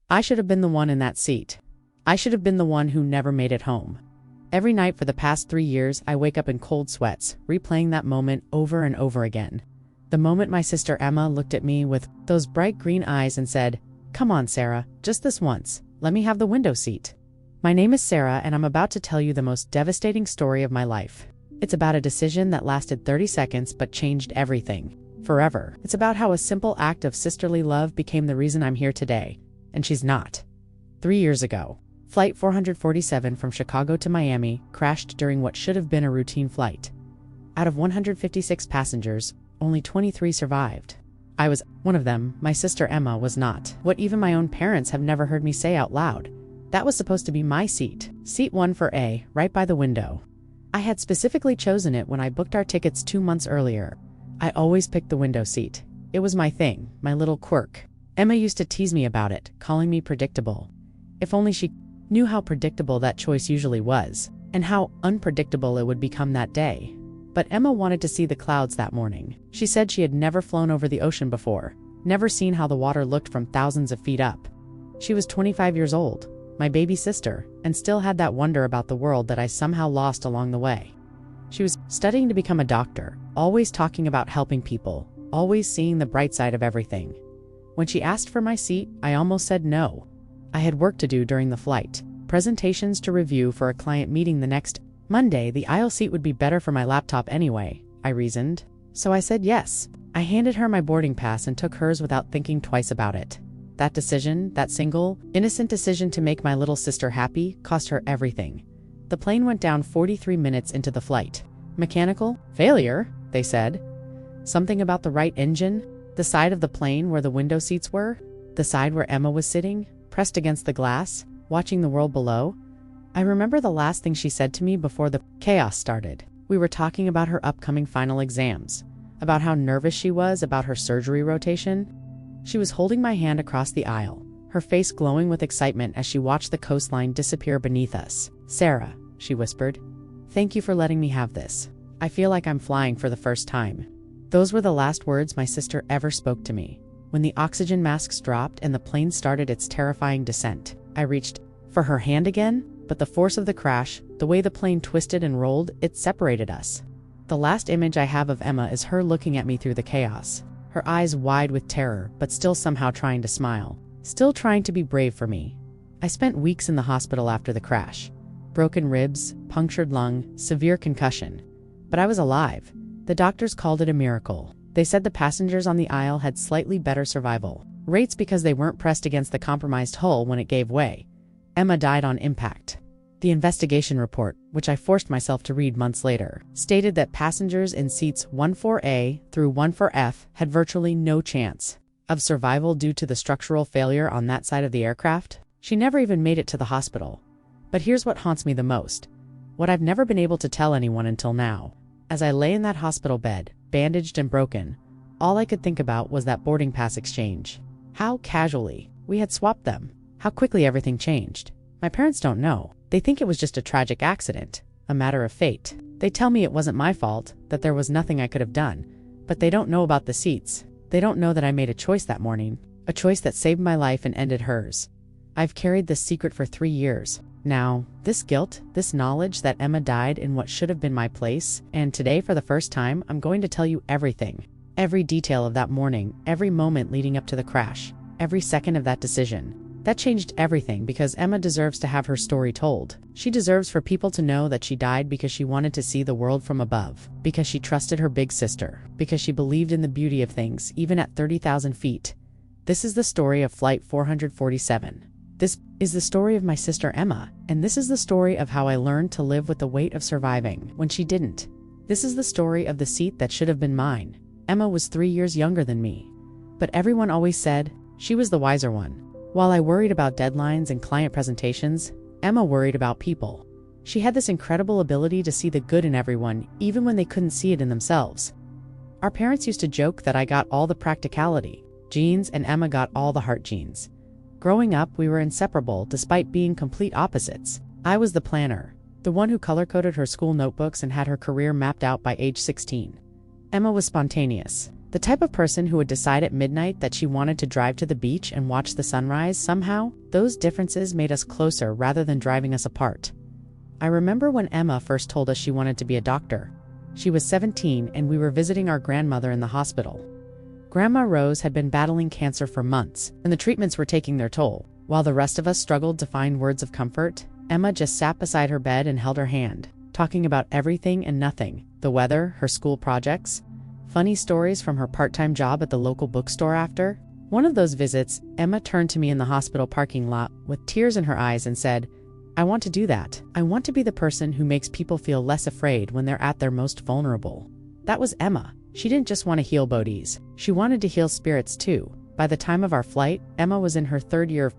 I should have been the one in that seat. I should have been the one who never made it home. Every night for the past 3 years, I wake up in cold sweats, replaying that moment over and over again. The moment my sister Emma looked at me with those bright green eyes and said, "Come on, Sarah, just this once. Let me have the window seat." My name is Sarah, and I'm about to tell you the most devastating story of my life. It's about a decision that lasted 30 seconds but changed everything. Forever. It's about how a simple act of sisterly love became the reason I'm here today. And she's not. 3 years ago, Flight 447 from Chicago to Miami crashed during what should have been a routine flight. Out of 156 passengers, only 23 survived. I was one of them. My sister Emma was not. What even my own parents have never heard me say out loud. That was supposed to be my seat. Seat 1 for A, right by the window. I had specifically chosen it when I booked our tickets 2 months earlier. I always picked the window seat. It was my thing, my little quirk. Emma used to tease me about it, calling me predictable. If only she knew how predictable that choice usually was, and how unpredictable it would become that day. But Emma wanted to see the clouds that morning. She said she had never flown over the ocean before, never seen how the water looked from thousands of feet up. She was 25 years old, my baby sister, and still had that wonder about the world that I somehow lost along the way. She was studying to become a doctor, always talking about helping people, always seeing the bright side of everything. When she asked for my seat, I almost said no. I had work to do during the flight, presentations to review for a client meeting the next Monday. The aisle seat would be better for my laptop anyway, I reasoned. So I said yes. I handed her my boarding pass and took hers without thinking twice about it. That decision, that single, innocent decision to make my little sister happy, cost her everything. The plane went down 43 minutes into the flight. Mechanical failure, they said. Something about the right engine, the side of the plane where the window seats were, the side where Emma was sitting, pressed against the glass, watching the world below. I remember the last thing she said to me before the chaos started. We were talking about her upcoming final exams, about how nervous she was about her surgery rotation. She was holding my hand across the aisle, her face glowing with excitement as she watched the coastline disappear beneath us. "Sarah," she whispered, "thank you for letting me have this. I feel like I'm flying for the first time." Those were the last words my sister ever spoke to me. When the oxygen masks dropped and the plane started its terrifying descent, I reached for her hand again, but the force of the crash, the way the plane twisted and rolled, it separated us. The last image I have of Emma is her looking at me through the chaos, her eyes wide with terror, but still somehow trying to smile, still trying to be brave for me. I spent weeks in the hospital after the crash. Broken ribs, punctured lung, severe concussion. But I was alive. The doctors called it a miracle. They said the passengers on the aisle had slightly better survival rates because they weren't pressed against the compromised hull when it gave way. Emma died on impact. The investigation report, which I forced myself to read months later, stated that passengers in seats 14A through 14F had virtually no chance of survival due to the structural failure on that side of the aircraft. She never even made it to the hospital. But here's what haunts me the most. What I've never been able to tell anyone until now. As I lay in that hospital bed, bandaged and broken, all I could think about was that boarding pass exchange. How casually we had swapped them. How quickly everything changed. My parents don't know. They think it was just a tragic accident, a matter of fate. They tell me it wasn't my fault, that there was nothing I could have done. But they don't know about the seats. They don't know that I made a choice that morning, a choice that saved my life and ended hers. I've carried this secret for 3 years. Now, this guilt, this knowledge that Emma died in what should have been my place, and today for the first time, I'm going to tell you everything. Every detail of that morning, every moment leading up to the crash, every second of that decision. That changed everything because Emma deserves to have her story told. She deserves for people to know that she died because she wanted to see the world from above, because she trusted her big sister, because she believed in the beauty of things, even at 30,000 feet. This is the story of Flight 447. This is the story of my sister Emma, and this is the story of how I learned to live with the weight of surviving when she didn't. This is the story of the seat that should have been mine. Emma was 3 years younger than me, but everyone always said she was the wiser one. While I worried about deadlines and client presentations, Emma worried about people. She had this incredible ability to see the good in everyone, even when they couldn't see it in themselves. Our parents used to joke that I got all the practicality genes and Emma got all the heart genes. Growing up, we were inseparable despite being complete opposites. I was the planner, the one who color-coded her school notebooks and had her career mapped out by age 16. Emma was spontaneous. The type of person who would decide at midnight that she wanted to drive to the beach and watch the sunrise. Somehow, those differences made us closer rather than driving us apart. I remember when Emma first told us she wanted to be a doctor. She was 17 and we were visiting our grandmother in the hospital. Grandma Rose had been battling cancer for months, and the treatments were taking their toll. While the rest of us struggled to find words of comfort, Emma just sat beside her bed and held her hand, talking about everything and nothing: the weather, her school projects, funny stories from her part-time job at the local bookstore after. One of those visits, Emma turned to me in the hospital parking lot with tears in her eyes and said, "I want to do that. I want to be the person who makes people feel less afraid when they're at their most vulnerable." That was Emma. She didn't just want to heal bodies. She wanted to heal spirits too. By the time of our flight, Emma was in her third year of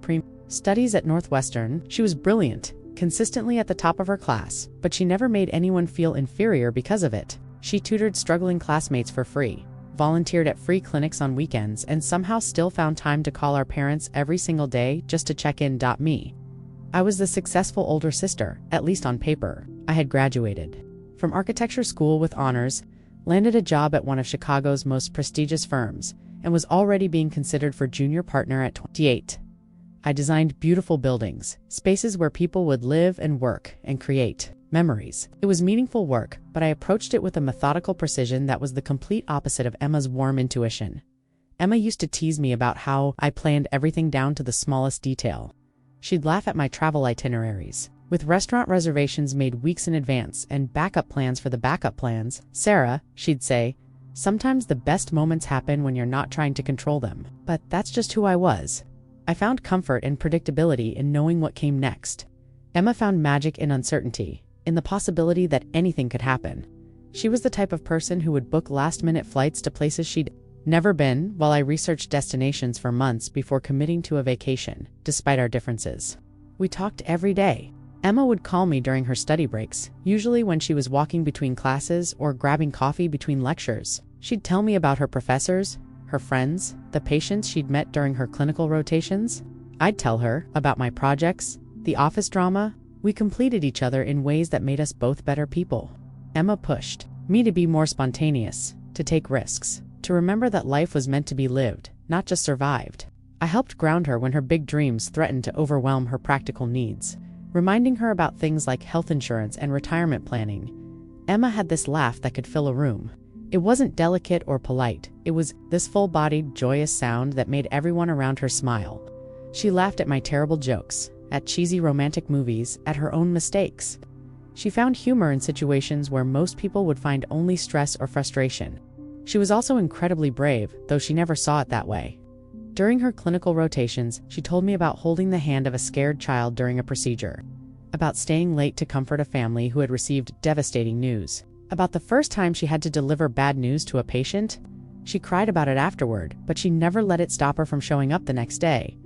studies at Northwestern. She was brilliant, consistently at the top of her class, but she never made anyone feel inferior because of it. She tutored struggling classmates for free, volunteered at free clinics on weekends, and somehow still found time to call our parents every single day just to check in. Me. I was the successful older sister, at least on paper. I had graduated from architecture school with honors, landed a job at one of Chicago's most prestigious firms, and was already being considered for junior partner at 28. I designed beautiful buildings, spaces where people would live and work and create memories. It was meaningful work, but I approached it with a methodical precision that was the complete opposite of Emma's warm intuition. Emma used to tease me about how I planned everything down to the smallest detail. She'd laugh at my travel itineraries, with restaurant reservations made weeks in advance and backup plans for the backup plans. "Sarah," she'd say, "sometimes the best moments happen when you're not trying to control them." But that's just who I was. I found comfort and predictability in knowing what came next. Emma found magic in uncertainty, in the possibility that anything could happen. She was the type of person who would book last-minute flights to places she'd never been, while I researched destinations for months before committing to a vacation, despite our differences. We talked every day. Emma would call me during her study breaks, usually when she was walking between classes or grabbing coffee between lectures. She'd tell me about her professors, her friends, the patients she'd met during her clinical rotations. I'd tell her about my projects, the office drama. We completed each other in ways that made us both better people. Emma pushed me to be more spontaneous, to take risks, to remember that life was meant to be lived, not just survived. I helped ground her when her big dreams threatened to overwhelm her practical needs, reminding her about things like health insurance and retirement planning. Emma had this laugh that could fill a room. It wasn't delicate or polite. It was this full-bodied, joyous sound that made everyone around her smile. She laughed at my terrible jokes, at cheesy romantic movies, at her own mistakes. She found humor in situations where most people would find only stress or frustration. She was also incredibly brave, though she never saw it that way. During her clinical rotations, she told me about holding the hand of a scared child during a procedure, about staying late to comfort a family who had received devastating news, about the first time she had to deliver bad news to a patient. She cried about it afterward, but she never let it stop her from showing up the next day.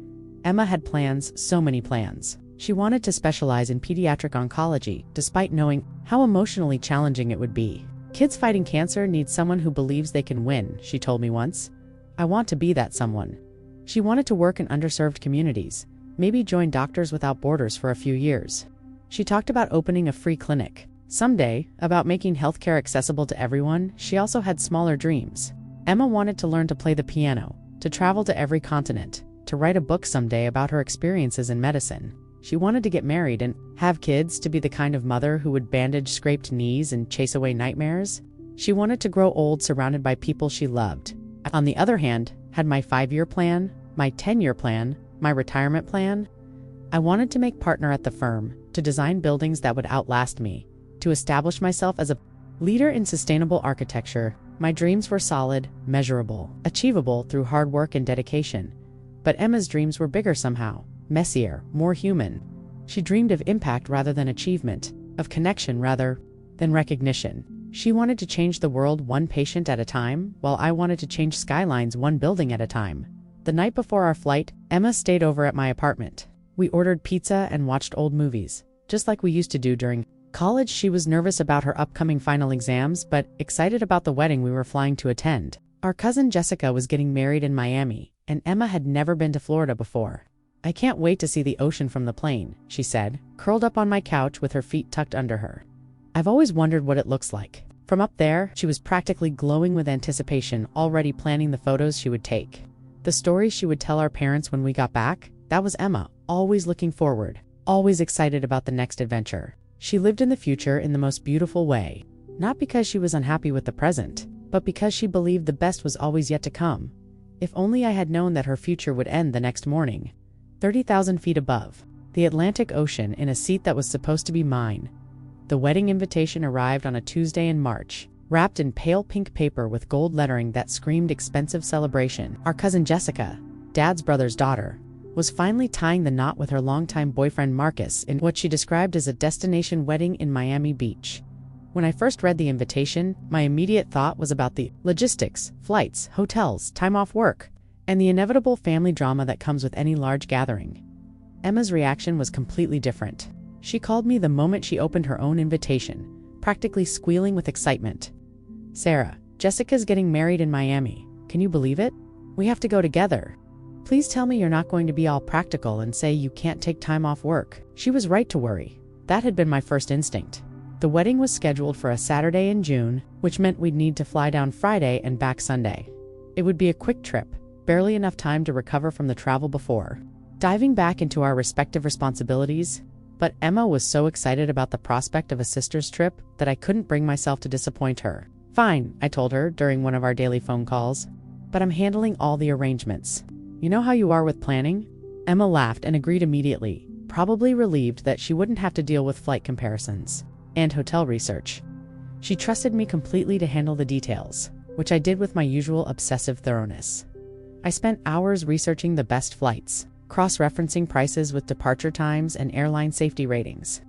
Emma had plans, so many plans. She wanted to specialize in pediatric oncology, despite knowing how emotionally challenging it would be. "Kids fighting cancer need someone who believes they can win," she told me once. "I want to be that someone." She wanted to work in underserved communities, maybe join Doctors Without Borders for a few years. She talked about opening a free clinic someday, about making healthcare accessible to everyone. She also had smaller dreams. Emma wanted to learn to play the piano, to travel to every continent, to write a book someday about her experiences in medicine. She wanted to get married and have kids, to be the kind of mother who would bandage scraped knees and chase away nightmares. She wanted to grow old surrounded by people she loved. On the other hand, had my 5-year plan, my 10-year plan, my retirement plan. I wanted to make partner at the firm, to design buildings that would outlast me, to establish myself as a leader in sustainable architecture. My dreams were solid, measurable, achievable through hard work and dedication. But Emma's dreams were bigger somehow, messier, more human. She dreamed of impact rather than achievement, of connection rather than recognition. She wanted to change the world one patient at a time, while I wanted to change skylines one building at a time. The night before our flight, Emma stayed over at my apartment. We ordered pizza and watched old movies, just like we used to do during college. She was nervous about her upcoming final exams, but excited about the wedding we were flying to attend. Our cousin Jessica was getting married in Miami, and Emma had never been to Florida before. "I can't wait to see the ocean from the plane," she said, curled up on my couch with her feet tucked under her. "I've always wondered what it looks like." From up there, she was practically glowing with anticipation, already planning the photos she would take. The stories she would tell our parents when we got back, that was Emma, always looking forward, always excited about the next adventure. She lived in the future in the most beautiful way, not because she was unhappy with the present, but because she believed the best was always yet to come. If only I had known that her future would end the next morning. 30,000 feet above, the Atlantic Ocean, in a seat that was supposed to be mine. The wedding invitation arrived on a Tuesday in March, wrapped in pale pink paper with gold lettering that screamed expensive celebration. Our cousin Jessica, Dad's brother's daughter, was finally tying the knot with her longtime boyfriend Marcus in what she described as a destination wedding in Miami Beach. When I first read the invitation, my immediate thought was about the logistics, flights, hotels, time off work, and the inevitable family drama that comes with any large gathering. Emma's reaction was completely different. She called me the moment she opened her own invitation, practically squealing with excitement. "Sarah, Jessica's getting married in Miami. Can you believe it? We have to go together. Please tell me you're not going to be all practical and say you can't take time off work." She was right to worry. That had been my first instinct. The wedding was scheduled for a Saturday in June, which meant we'd need to fly down Friday and back Sunday. It would be a quick trip, barely enough time to recover from the travel before. Diving back into our respective responsibilities, but Emma was so excited about the prospect of a sister's trip that I couldn't bring myself to disappoint her. "Fine," I told her during one of our daily phone calls, "but I'm handling all the arrangements. You know how you are with planning?" Emma laughed and agreed immediately, probably relieved that she wouldn't have to deal with flight comparisons and hotel research. She trusted me completely to handle the details, which I did with my usual obsessive thoroughness. I spent hours researching the best flights, cross-referencing prices with departure times and airline safety ratings.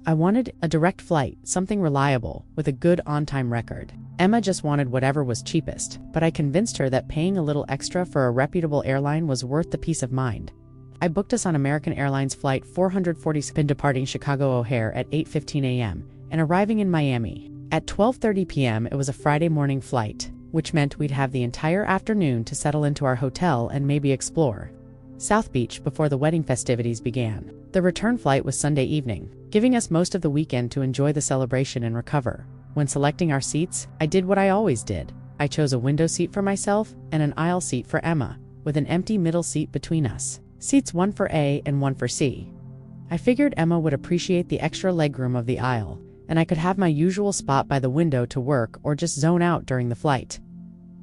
I wanted a direct flight, something reliable, with a good on-time record. Emma just wanted whatever was cheapest, but I convinced her that paying a little extra for a reputable airline was worth the peace of mind. I booked us on American Airlines Flight 447 departing Chicago O'Hare at 8:15 a.m. and arriving in Miami. At 12:30 p.m. it was a Friday morning flight, which meant we'd have the entire afternoon to settle into our hotel and maybe explore South Beach before the wedding festivities began. The return flight was Sunday evening, giving us most of the weekend to enjoy the celebration and recover. When selecting our seats, I did what I always did. I chose a window seat for myself and an aisle seat for Emma, with an empty middle seat between us. Seats one for A and one for C. I figured Emma would appreciate the extra legroom of the aisle, and I could have my usual spot by the window to work or just zone out during the flight.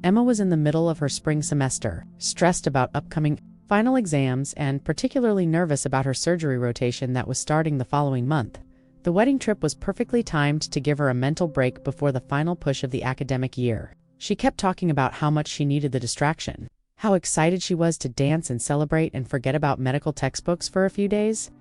Emma was in the middle of her spring semester, stressed about upcoming final exams and particularly nervous about her surgery rotation that was starting the following month. The wedding trip was perfectly timed to give her a mental break before the final push of the academic year. She kept talking about how much she needed the distraction, how excited she was to dance and celebrate and forget about medical textbooks for a few days.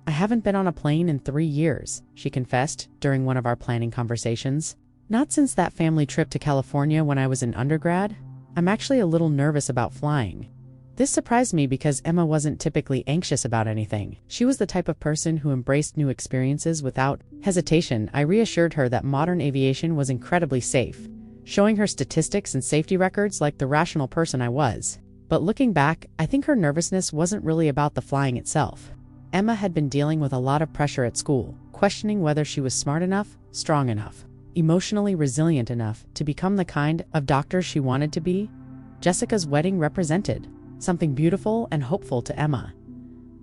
"I haven't been on a plane in 3 years, she confessed during one of our planning conversations. "Not since that family trip to California when I was in undergrad. I'm actually a little nervous about flying." This surprised me because Emma wasn't typically anxious about anything. She was the type of person who embraced new experiences without hesitation. I reassured her that modern aviation was incredibly safe, showing her statistics and safety records like the rational person I was. But looking back, I think her nervousness wasn't really about the flying itself. Emma had been dealing with a lot of pressure at school, questioning whether she was smart enough, strong enough, emotionally resilient enough to become the kind of doctor she wanted to be. Jessica's wedding represented something beautiful and hopeful to Emma.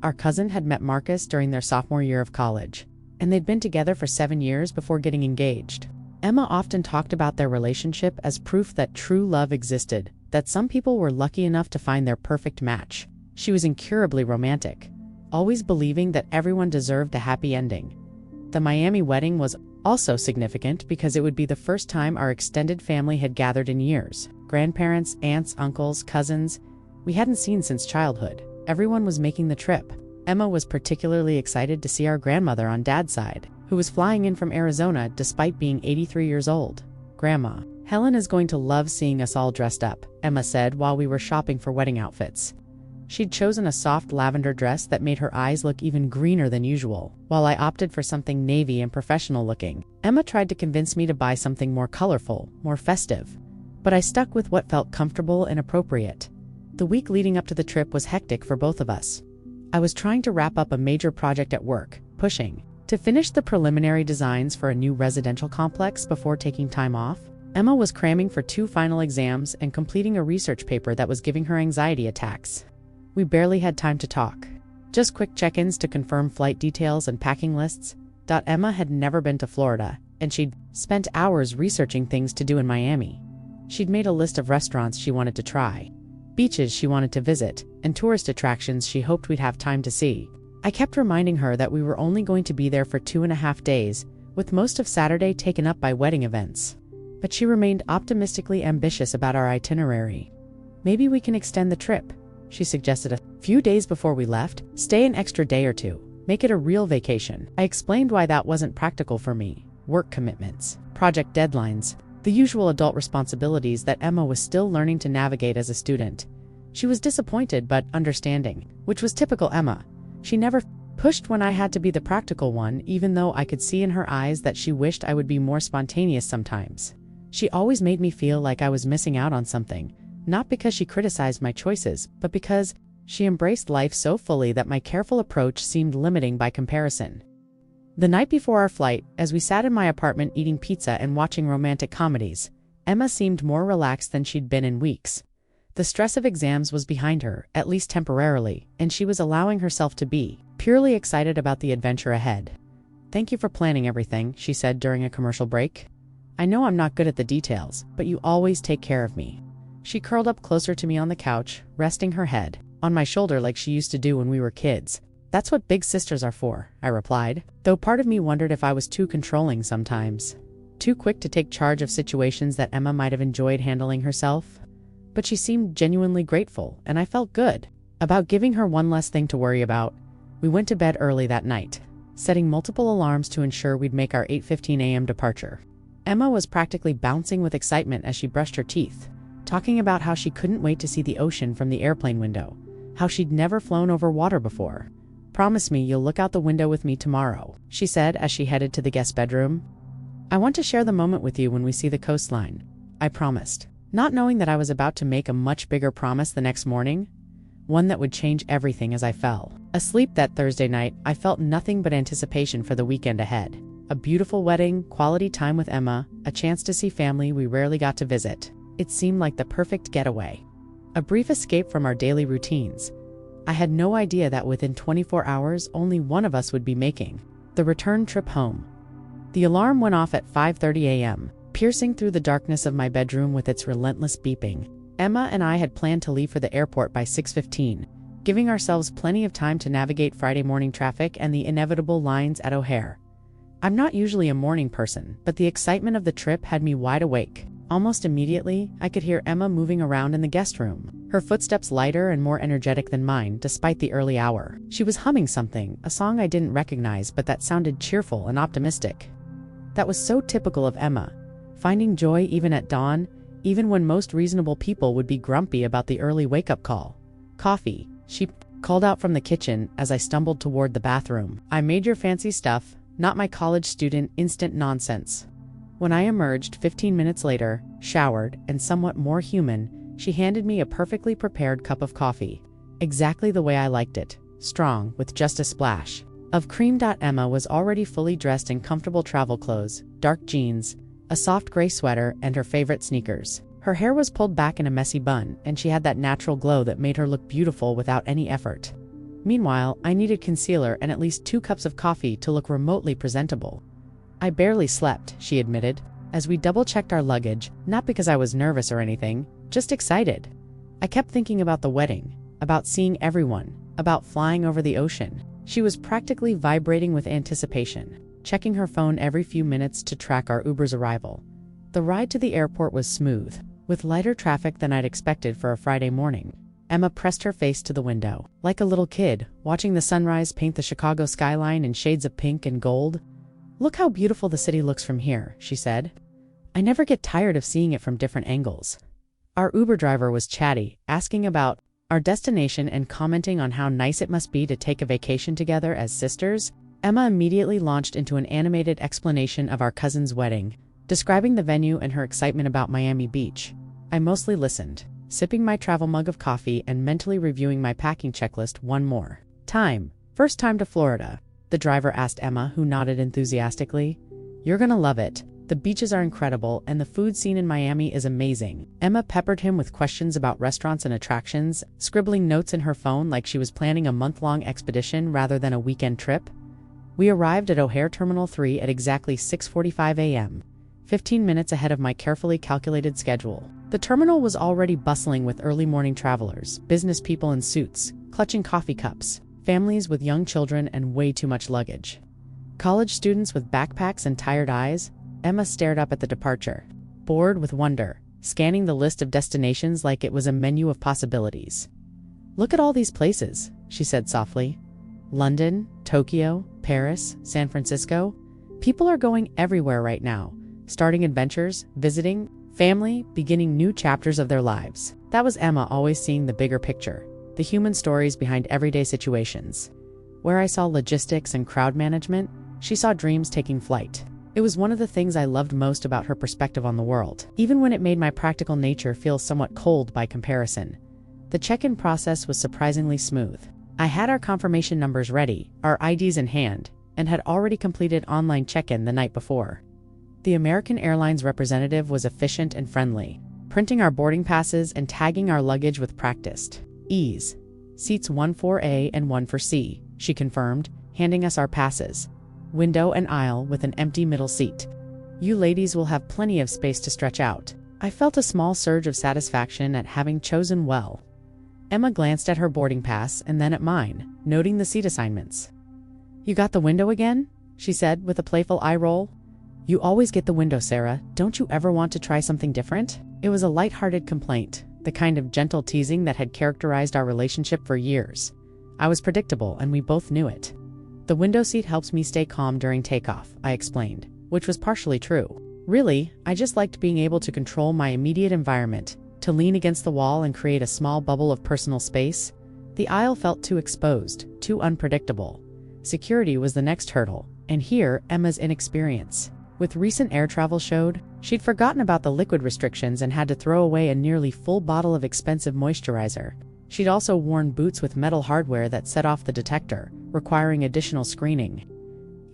Our cousin had met Marcus during their sophomore year of college, and they'd been together for 7 years before getting engaged. Emma often talked about their relationship as proof that true love existed, that some people were lucky enough to find their perfect match. She was incurably romantic, always believing that everyone deserved a happy ending. The Miami wedding was also significant because it would be the first time our extended family had gathered in years. Grandparents, aunts, uncles, cousins, we hadn't seen since childhood. Everyone was making the trip. Emma was particularly excited to see our grandmother on Dad's side, who was flying in from Arizona despite being 83 years old. "Grandma, Helen is going to love seeing us all dressed up," Emma said while we were shopping for wedding outfits. She'd chosen a soft lavender dress that made her eyes look even greener than usual, while I opted for something navy and professional looking. Emma tried to convince me to buy something more colorful, more festive, but I stuck with what felt comfortable and appropriate. The week leading up to the trip was hectic for both of us. I was trying to wrap up a major project at work, pushing to To finish the preliminary designs for a new residential complex before taking time off, Emma was cramming for 2 final exams and completing a research paper that was giving her anxiety attacks. We barely had time to talk. Just quick check-ins to confirm flight details and packing lists. Emma had never been to Florida, and she'd spent hours researching things to do in Miami. She'd made a list of restaurants she wanted to try, beaches she wanted to visit, and tourist attractions she hoped we'd have time to see. I kept reminding her that we were only going to be there for 2.5 days, with most of Saturday taken up by wedding events. But she remained optimistically ambitious about our itinerary. Maybe we can extend the trip, she suggested a few days before we left, stay an extra day or 2, make it a real vacation. I explained why that wasn't practical for me. Work commitments, project deadlines, the usual adult responsibilities that Emma was still learning to navigate as a student. She was disappointed but understanding, which was typical Emma. She never pushed when I had to be the practical one, even though I could see in her eyes that she wished I would be more spontaneous sometimes. She always made me feel like I was missing out on something, not because she criticized my choices, but because she embraced life so fully that my careful approach seemed limiting by comparison. The night before our flight, as we sat in my apartment eating pizza and watching romantic comedies, Emma seemed more relaxed than she'd been in weeks. The stress of exams was behind her, at least temporarily, and she was allowing herself to be purely excited about the adventure ahead. "Thank you for planning everything," she said during a commercial break. "I know I'm not good at the details, but you always take care of me." She curled up closer to me on the couch, resting her head on my shoulder like she used to do when we were kids. "That's what big sisters are for," I replied, though part of me wondered if I was too controlling sometimes. Too quick to take charge of situations that Emma might have enjoyed handling herself. But she seemed genuinely grateful, and I felt good about giving her one less thing to worry about. We went to bed early that night, setting multiple alarms to ensure we'd make our 8:15 a.m. departure. Emma was practically bouncing with excitement as she brushed her teeth, talking about how she couldn't wait to see the ocean from the airplane window, how she'd never flown over water before. "Promise me you'll look out the window with me tomorrow," she said as she headed to the guest bedroom. "I want to share the moment with you when we see the coastline," I promised, not knowing that I was about to make a much bigger promise the next morning, one that would change everything as I fell asleep that Thursday night. I felt nothing but anticipation for the weekend ahead. A beautiful wedding, quality time with Emma, a chance to see family we rarely got to visit. It seemed like the perfect getaway. A brief escape from our daily routines. I had no idea that within 24 hours, only one of us would be making the return trip home. The alarm went off at 5:30 a.m., piercing through the darkness of my bedroom with its relentless beeping. Emma and I had planned to leave for the airport by 6:15, giving ourselves plenty of time to navigate Friday morning traffic and the inevitable lines at O'Hare. I'm not usually a morning person, but the excitement of the trip had me wide awake. Almost immediately, I could hear Emma moving around in the guest room, her footsteps lighter and more energetic than mine despite the early hour. She was humming something, a song I didn't recognize but that sounded cheerful and optimistic. That was so typical of Emma, finding joy even at dawn, even when most reasonable people would be grumpy about the early wake-up call. "Coffee," she called out from the kitchen as I stumbled toward the bathroom. "I made your fancy stuff, not my college student instant nonsense." When I emerged 15 minutes later, showered and somewhat more human, she handed me a perfectly prepared cup of coffee, exactly the way I liked it, strong with just a splash of cream. Emma was already fully dressed in comfortable travel clothes, dark jeans, a soft gray sweater, and her favorite sneakers. Her hair was pulled back in a messy bun, and she had that natural glow that made her look beautiful without any effort. Meanwhile, I needed concealer and at least 2 cups of coffee to look remotely presentable. "I barely slept," she admitted, as we double-checked our luggage, not because I was nervous or anything, just excited. I kept thinking about the wedding, about seeing everyone, about flying over the ocean. She was practically vibrating with anticipation, checking her phone every few minutes to track our Uber's arrival. The ride to the airport was smooth, with lighter traffic than I'd expected for a Friday morning. Emma pressed her face to the window, like a little kid, watching the sunrise paint the Chicago skyline in shades of pink and gold. "Look how beautiful the city looks from here," she said. "I never get tired of seeing it from different angles." Our Uber driver was chatty, asking about our destination and commenting on how nice it must be to take a vacation together as sisters. Emma immediately launched into an animated explanation of our cousin's wedding, describing the venue and her excitement about Miami Beach. I mostly listened, sipping my travel mug of coffee and mentally reviewing my packing checklist one more time. First time to Florida. The driver asked Emma, who nodded enthusiastically. "You're gonna love it. The beaches are incredible, and the food scene in Miami is amazing." Emma peppered him with questions about restaurants and attractions, scribbling notes in her phone like she was planning a month-long expedition rather than a weekend trip. We arrived at O'Hare Terminal 3 at exactly 6:45 a.m., 15 minutes ahead of my carefully calculated schedule. The terminal was already bustling with early morning travelers, business people in suits, clutching coffee cups, families with young children and way too much luggage. College students with backpacks and tired eyes. Emma stared up at the departure, bored with wonder, scanning the list of destinations like it was a menu of possibilities. "Look at all these places," she said softly. "London, Tokyo, Paris, San Francisco. People are going everywhere right now, starting adventures, visiting, family, beginning new chapters of their lives." That was Emma, always seeing the bigger picture, the human stories behind everyday situations. Where I saw logistics and crowd management, she saw dreams taking flight. It was one of the things I loved most about her perspective on the world, even when it made my practical nature feel somewhat cold by comparison. The check-in process was surprisingly smooth. I had our confirmation numbers ready, our IDs in hand, and had already completed online check-in the night before. The American Airlines representative was efficient and friendly, printing our boarding passes and tagging our luggage with practiced ease. "Seats 1 for A and 1 for C, she confirmed, handing us our passes. "Window and aisle with an empty middle seat. You ladies will have plenty of space to stretch out." I felt a small surge of satisfaction at having chosen well. Emma glanced at her boarding pass and then at mine, noting the seat assignments. "You got the window again?" she said with a playful eye roll. "You always get the window, Sarah. Don't you ever want to try something different?" It was a light-hearted complaint, the kind of gentle teasing that had characterized our relationship for years. I was predictable, and we both knew it. "The window seat helps me stay calm during takeoff," I explained, which was partially true. Really, I just liked being able to control my immediate environment, to lean against the wall and create a small bubble of personal space. The aisle felt too exposed, too unpredictable. Security was the next hurdle, and here Emma's inexperience with recent air travel showed she'd forgotten about the liquid restrictions and had to throw away a nearly full bottle of expensive moisturizer. She'd also worn boots with metal hardware that set off the detector, requiring additional screening.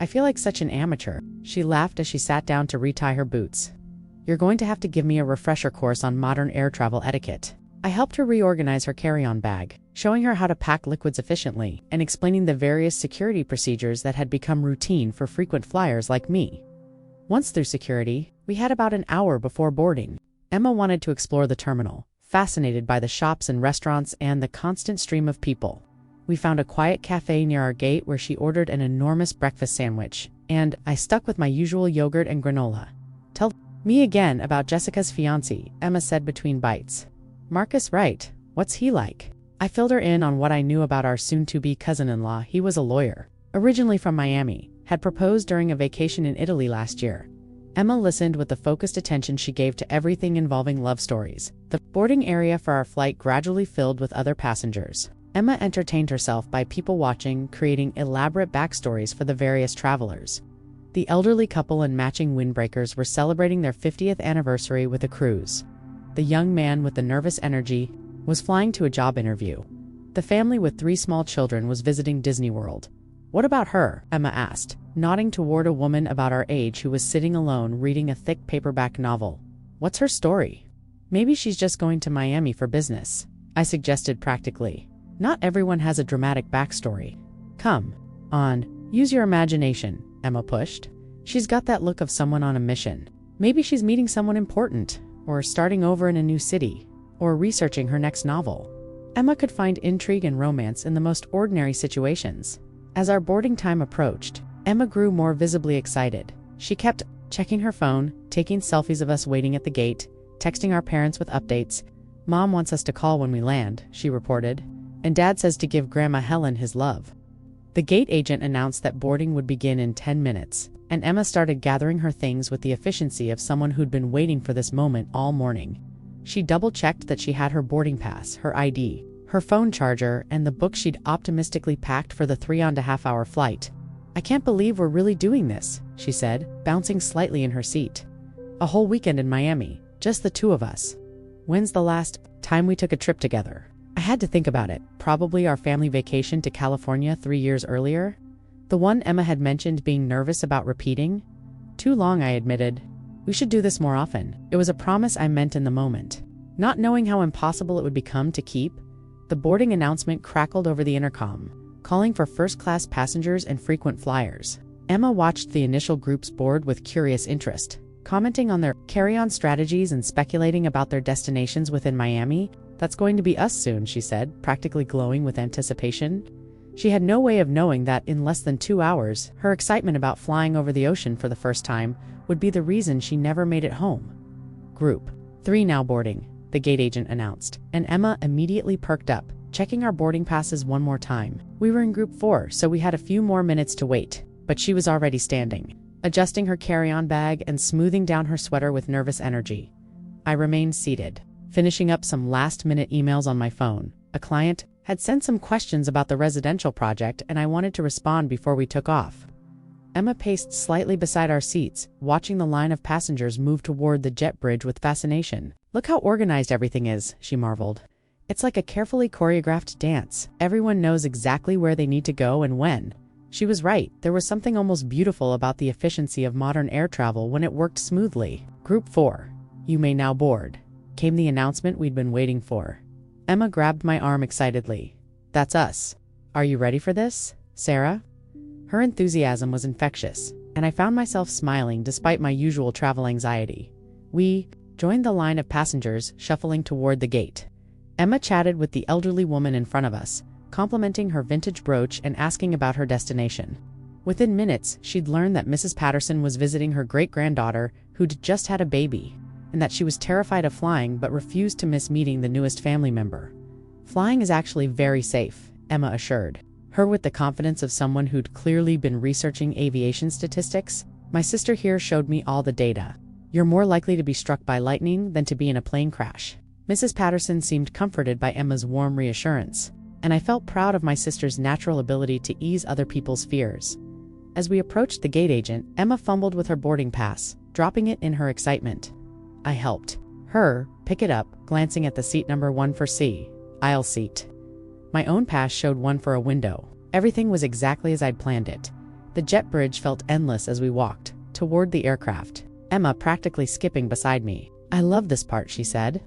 "I feel like such an amateur," she laughed as she sat down to retie her boots. "You're going to have to give me a refresher course on modern air travel etiquette." I helped her reorganize her carry-on bag, showing her how to pack liquids efficiently and explaining the various security procedures that had become routine for frequent flyers like me. Once through security, we had about an hour before boarding. Emma wanted to explore the terminal, fascinated by the shops and restaurants and the constant stream of people. We found a quiet cafe near our gate where she ordered an enormous breakfast sandwich, and I stuck with my usual yogurt and granola. "Tell me again about Jessica's fiancé," Emma said between bites. "Marcus, right? What's he like?" I filled her in on what I knew about our soon-to-be cousin-in-law. He was a lawyer, originally from Miami, had proposed during a vacation in Italy last year. Emma listened with the focused attention she gave to everything involving love stories. The boarding area for our flight gradually filled with other passengers. Emma entertained herself by people-watching, creating elaborate backstories for the various travelers. The elderly couple in matching windbreakers were celebrating their 50th anniversary with a cruise. The young man with the nervous energy was flying to a job interview. The family with 3 small children was visiting Disney World. "What about her?" Emma asked, nodding toward a woman about our age who was sitting alone reading a thick paperback novel. "What's her story?" "Maybe she's just going to Miami for business," I suggested practically. "Not everyone has a dramatic backstory." "Come on, use your imagination," Emma pushed. "She's got that look of someone on a mission. Maybe she's meeting someone important, or starting over in a new city, or researching her next novel." Emma could find intrigue and romance in the most ordinary situations. As our boarding time approached, Emma grew more visibly excited. She kept checking her phone, taking selfies of us waiting at the gate, texting our parents with updates. "Mom wants us to call when we land," she reported, "and Dad says to give Grandma Helen his love." The gate agent announced that boarding would begin in 10 minutes, and Emma started gathering her things with the efficiency of someone who'd been waiting for this moment all morning. She double-checked that she had her boarding pass, her ID, her phone charger, and the book she'd optimistically packed for the 3.5-hour flight. "I can't believe we're really doing this," she said, bouncing slightly in her seat. "A whole weekend in Miami, just the 2 of us. When's the last time we took a trip together?" I had to think about it. Probably our family vacation to California 3 years earlier. The one Emma had mentioned being nervous about repeating? Too long, I admitted. We should do this more often. It was a promise I meant in the moment. Not knowing how impossible it would become to keep, the boarding announcement crackled over the intercom, calling for first-class passengers and frequent flyers. Emma watched the initial groups board with curious interest, commenting on their carry-on strategies and speculating about their destinations within Miami. "That's going to be us soon," she said, practically glowing with anticipation. She had no way of knowing that in less than 2 hours, her excitement about flying over the ocean for the first time would be the reason she never made it home. Group 3 now boarding, the gate agent announced, and Emma immediately perked up, checking our boarding passes one more time. We were in Group 4, so we had a few more minutes to wait, but she was already standing, adjusting her carry-on bag and smoothing down her sweater with nervous energy. I remained seated, finishing up some last-minute emails on my phone. A client had sent some questions about the residential project, and I wanted to respond before we took off. Emma paced slightly beside our seats, watching the line of passengers move toward the jet bridge with fascination. "Look how organized everything is," she marveled. "It's like a carefully choreographed dance. Everyone knows exactly where they need to go and when." She was right. There was something almost beautiful about the efficiency of modern air travel when it worked smoothly. "Group 4, you may now board," came the announcement we'd been waiting for. Emma grabbed my arm excitedly. "That's us. Are you ready for this, Sarah?" Her enthusiasm was infectious, and I found myself smiling despite my usual travel anxiety. We joined the line of passengers shuffling toward the gate. Emma chatted with the elderly woman in front of us, complimenting her vintage brooch and asking about her destination. Within minutes, she'd learned that Mrs. Patterson was visiting her great-granddaughter who'd just had a baby, and that she was terrified of flying but refused to miss meeting the newest family member. "Flying is actually very safe," Emma assured, her with the confidence of someone who'd clearly been researching aviation statistics. "My sister here showed me all the data. You're more likely to be struck by lightning than to be in a plane crash." Mrs. Patterson seemed comforted by Emma's warm reassurance, and I felt proud of my sister's natural ability to ease other people's fears. As we approached the gate agent, Emma fumbled with her boarding pass, dropping it in her excitement. I helped her pick it up, glancing at the seat number 1 for C, aisle seat. My own pass showed 1 for a window. Everything was exactly as I'd planned it. The jet bridge felt endless as we walked toward the aircraft, Emma practically skipping beside me. "I love this part," she said.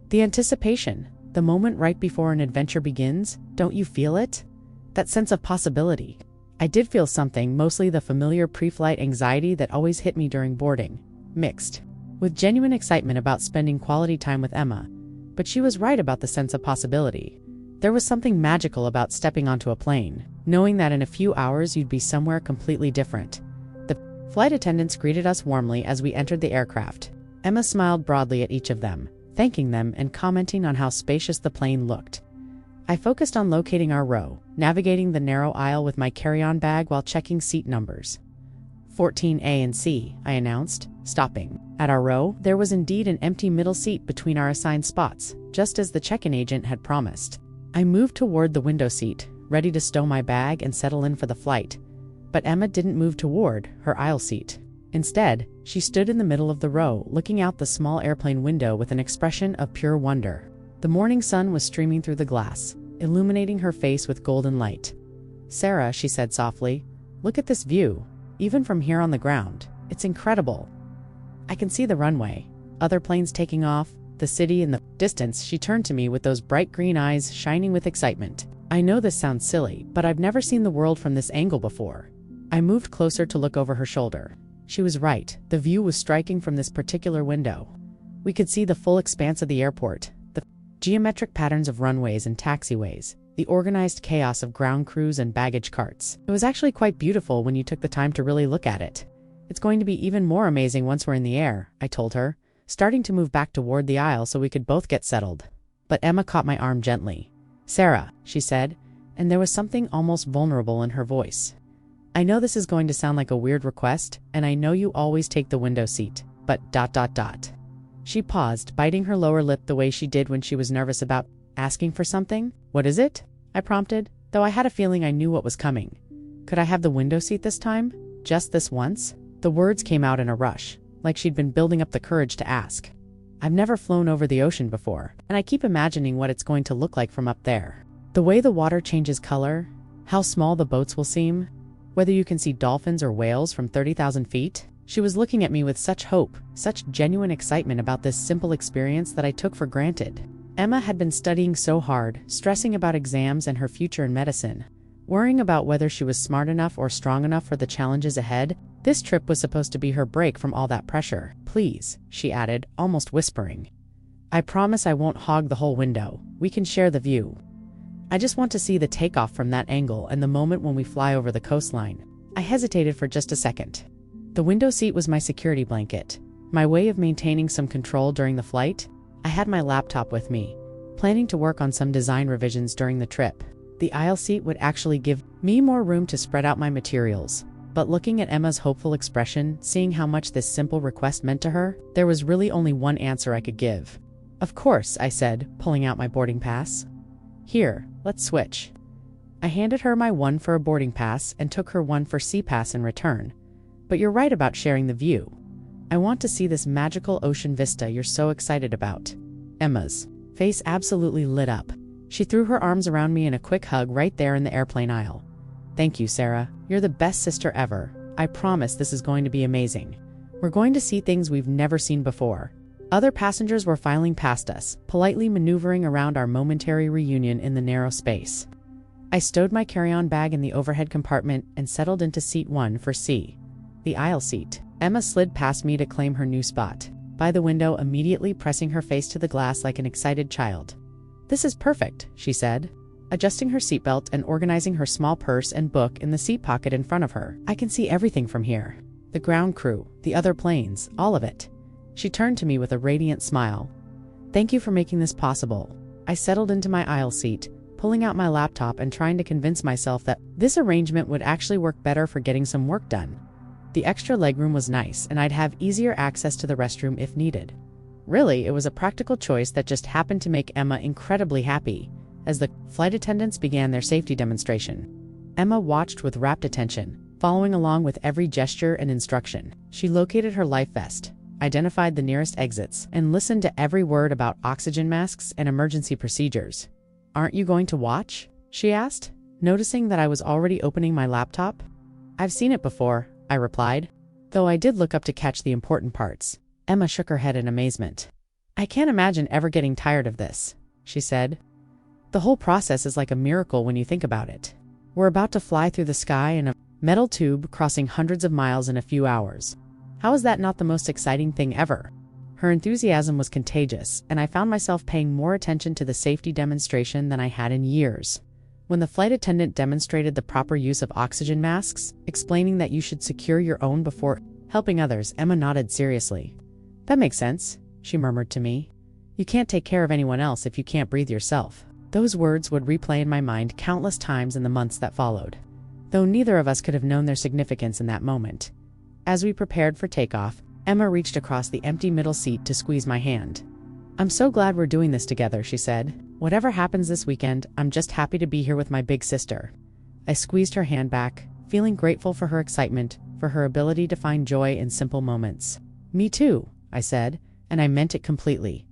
"The anticipation, the moment right before an adventure begins, don't you feel it? That sense of possibility." I did feel something, mostly the familiar pre-flight anxiety that always hit me during boarding, mixed with genuine excitement about spending quality time with Emma. But she was right about the sense of possibility. There was something magical about stepping onto a plane, knowing that in a few hours you'd be somewhere completely different. The flight attendants greeted us warmly as we entered the aircraft. Emma smiled broadly at each of them, thanking them and commenting on how spacious the plane looked. I focused on locating our row, navigating the narrow aisle with my carry-on bag while checking seat numbers. 14A and C, I announced, stopping. At our row, there was indeed an empty middle seat between our assigned spots, just as the check-in agent had promised. I moved toward the window seat, ready to stow my bag and settle in for the flight. But Emma didn't move toward her aisle seat. Instead, she stood in the middle of the row, looking out the small airplane window with an expression of pure wonder. The morning sun was streaming through the glass, illuminating her face with golden light. "Sarah," she said softly, "look at this view. Even from here on the ground, it's incredible. I can see the runway, other planes taking off, the city in the distance." She turned to me with those bright green eyes shining with excitement. "I know this sounds silly, but I've never seen the world from this angle before." I moved closer to look over her shoulder. She was right. The view was striking from this particular window. We could see the full expanse of the airport, the geometric patterns of runways and taxiways, the organized chaos of ground crews and baggage carts. It was actually quite beautiful when you took the time to really look at it. "It's going to be even more amazing once we're in the air," I told her, starting to move back toward the aisle so we could both get settled. But Emma caught my arm gently. "Sarah," she said, and there was something almost vulnerable in her voice. "I know this is going to sound like a weird request, and I know you always take the window seat, but ... She paused, biting her lower lip the way she did when she was nervous about asking for something. "What is it?" I prompted, though I had a feeling I knew what was coming. "Could I have the window seat this time? Just this once?" The words came out in a rush, like she'd been building up the courage to ask. I've never flown over the ocean before, and I keep imagining what it's going to look like from up there. The way the water changes color, how small the boats will seem. Whether you can see dolphins or whales from 30,000 feet? She was looking at me with such hope, such genuine excitement about this simple experience that I took for granted. Emma had been studying so hard, stressing about exams and her future in medicine, worrying about whether she was smart enough or strong enough for the challenges ahead. This trip was supposed to be her break from all that pressure. "Please," she added, almost whispering. "I promise I won't hog the whole window. We can share the view. I just want to see the takeoff from that angle and the moment when we fly over the coastline." I hesitated for just a second. The window seat was my security blanket, my way of maintaining some control during the flight. I had my laptop with me, planning to work on some design revisions during the trip. The aisle seat would actually give me more room to spread out my materials. But looking at Emma's hopeful expression, seeing how much this simple request meant to her, there was really only one answer I could give. "Of course," I said, pulling out my boarding pass. "Here, let's switch." I handed her my one for a boarding pass and took her one for SeaPass in return. "But you're right about sharing the view. I want to see this magical ocean vista you're so excited about." Emma's face absolutely lit up. She threw her arms around me in a quick hug right there in the airplane aisle. "Thank you, Sarah. You're the best sister ever. I promise this is going to be amazing. We're going to see things we've never seen before." Other passengers were filing past us, politely maneuvering around our momentary reunion in the narrow space. I stowed my carry-on bag in the overhead compartment and settled into seat 1 for C, the aisle seat. Emma slid past me to claim her new spot by the window, immediately pressing her face to the glass like an excited child. "This is perfect," she said, adjusting her seatbelt and organizing her small purse and book in the seat pocket in front of her. "I can see everything from here. The ground crew, the other planes, all of it." She turned to me with a radiant smile. "Thank you for making this possible." I settled into my aisle seat, pulling out my laptop and trying to convince myself that this arrangement would actually work better for getting some work done. The extra legroom was nice, and I'd have easier access to the restroom if needed. Really, it was a practical choice that just happened to make Emma incredibly happy. As the flight attendants began their safety demonstration, Emma watched with rapt attention, following along with every gesture and instruction. She located her life vest, identified the nearest exits, and listened to every word about oxygen masks and emergency procedures. "Aren't you going to watch?" she asked, noticing that I was already opening my laptop. "I've seen it before," I replied, though I did look up to catch the important parts. Emma shook her head in amazement. "I can't imagine ever getting tired of this," she said. "The whole process is like a miracle when you think about it. We're about to fly through the sky in a metal tube crossing hundreds of miles in a few hours. How is that not the most exciting thing ever?" Her enthusiasm was contagious, and I found myself paying more attention to the safety demonstration than I had in years. When the flight attendant demonstrated the proper use of oxygen masks, explaining that you should secure your own before helping others, Emma nodded seriously. "That makes sense," she murmured to me. "You can't take care of anyone else if you can't breathe yourself." Those words would replay in my mind countless times in the months that followed, though neither of us could have known their significance in that moment. As we prepared for takeoff, Emma reached across the empty middle seat to squeeze my hand. "I'm so glad we're doing this together," she said. "Whatever happens this weekend, I'm just happy to be here with my big sister." I squeezed her hand back, feeling grateful for her excitement, for her ability to find joy in simple moments. "Me too," I said, and I meant it completely.